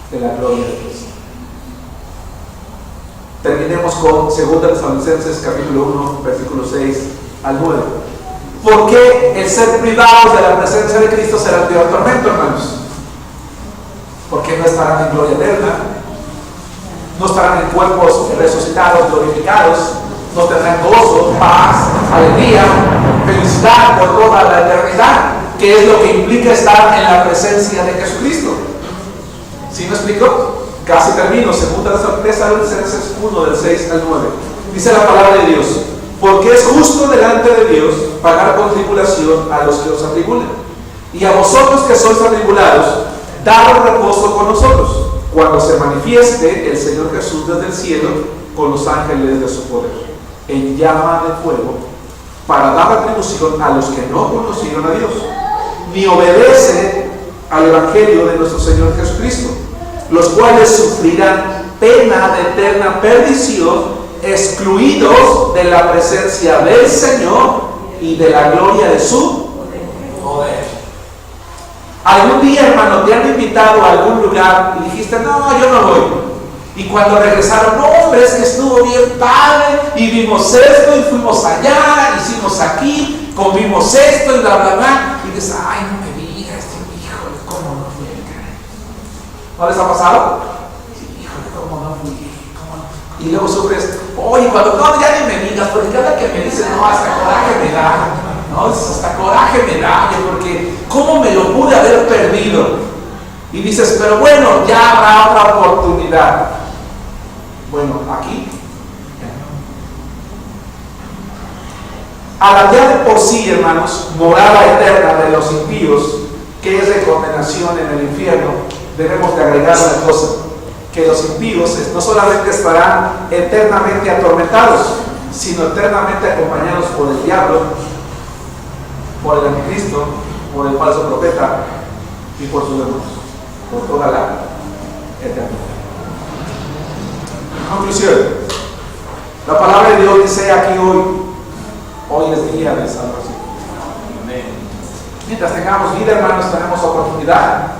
de la gloria de Dios. Terminemos con 2 Tesalonicenses capítulo 1, versículo 6 al 9. ¿Por qué el ser privados de la presencia de Cristo será el peor tormento, hermanos? Porque no estarán en gloria eterna, no estarán en cuerpos resucitados, glorificados, no tendrán gozo, paz, alegría, felicidad por toda la eternidad, que es lo que implica estar en la presencia de Jesucristo. ¿Sí me explico? Casi termino. 2 Tesalonicenses 1, del 6 al 9. Dice la palabra de Dios: porque es justo delante de Dios pagar con tribulación a los que os atribulan, y a vosotros que sois atribulados, daros reposo con nosotros, cuando se manifieste el Señor Jesús desde el cielo con los ángeles de su poder, en llama de fuego, para dar retribución a los que no conocieron a Dios, ni obedecen al Evangelio de nuestro Señor Jesucristo, los cuales sufrirán pena de eterna perdición, excluidos de la presencia del Señor y de la gloria de su poder. Algún día, hermano, te han invitado a algún lugar y dijiste, no, yo no voy. Y cuando regresaron, no, hombre, es que estuvo bien padre, y vimos esto, y fuimos allá, hicimos aquí, comimos esto, y bla, bla, bla. Y dices, ay, no me digas, híjole, ¿cómo no fui? ¿No les ha pasado? Sí, híjole, ¿cómo no fui? ¿Cómo no? Y luego sufres, oye, cuando no, ya ni me digas, porque cada que me dices, no, hasta coraje me da. No, hasta coraje me da, porque ¿cómo me lo pude haber perdido? Y dices, pero bueno, ya habrá otra oportunidad. Bueno, aquí, a la ya de por sí, hermanos, morada eterna de los impíos, que es de condenación en el infierno, debemos de agregar una cosa, que los impíos no solamente estarán eternamente atormentados, sino eternamente acompañados por el diablo, por el anticristo, por el falso profeta y por sus demonios, por toda la eternidad. Conclusión. La palabra de Dios dice aquí hoy es día de salvación. Amén. Mientras tengamos vida, hermanos, tenemos oportunidad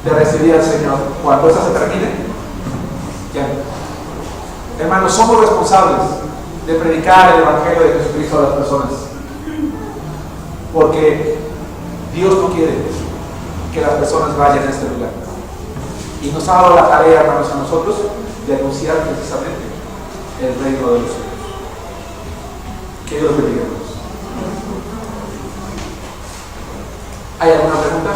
de recibir al Señor. Cuando esta se termine, ya. Hermanos, somos responsables de predicar el Evangelio de Jesucristo a las personas. Porque Dios no quiere que las personas vayan a este lugar. Y nos ha dado la tarea, hermanos, a nosotros de anunciar precisamente el reino de los cielos. Que Dios bendiga. ¿Hay alguna pregunta?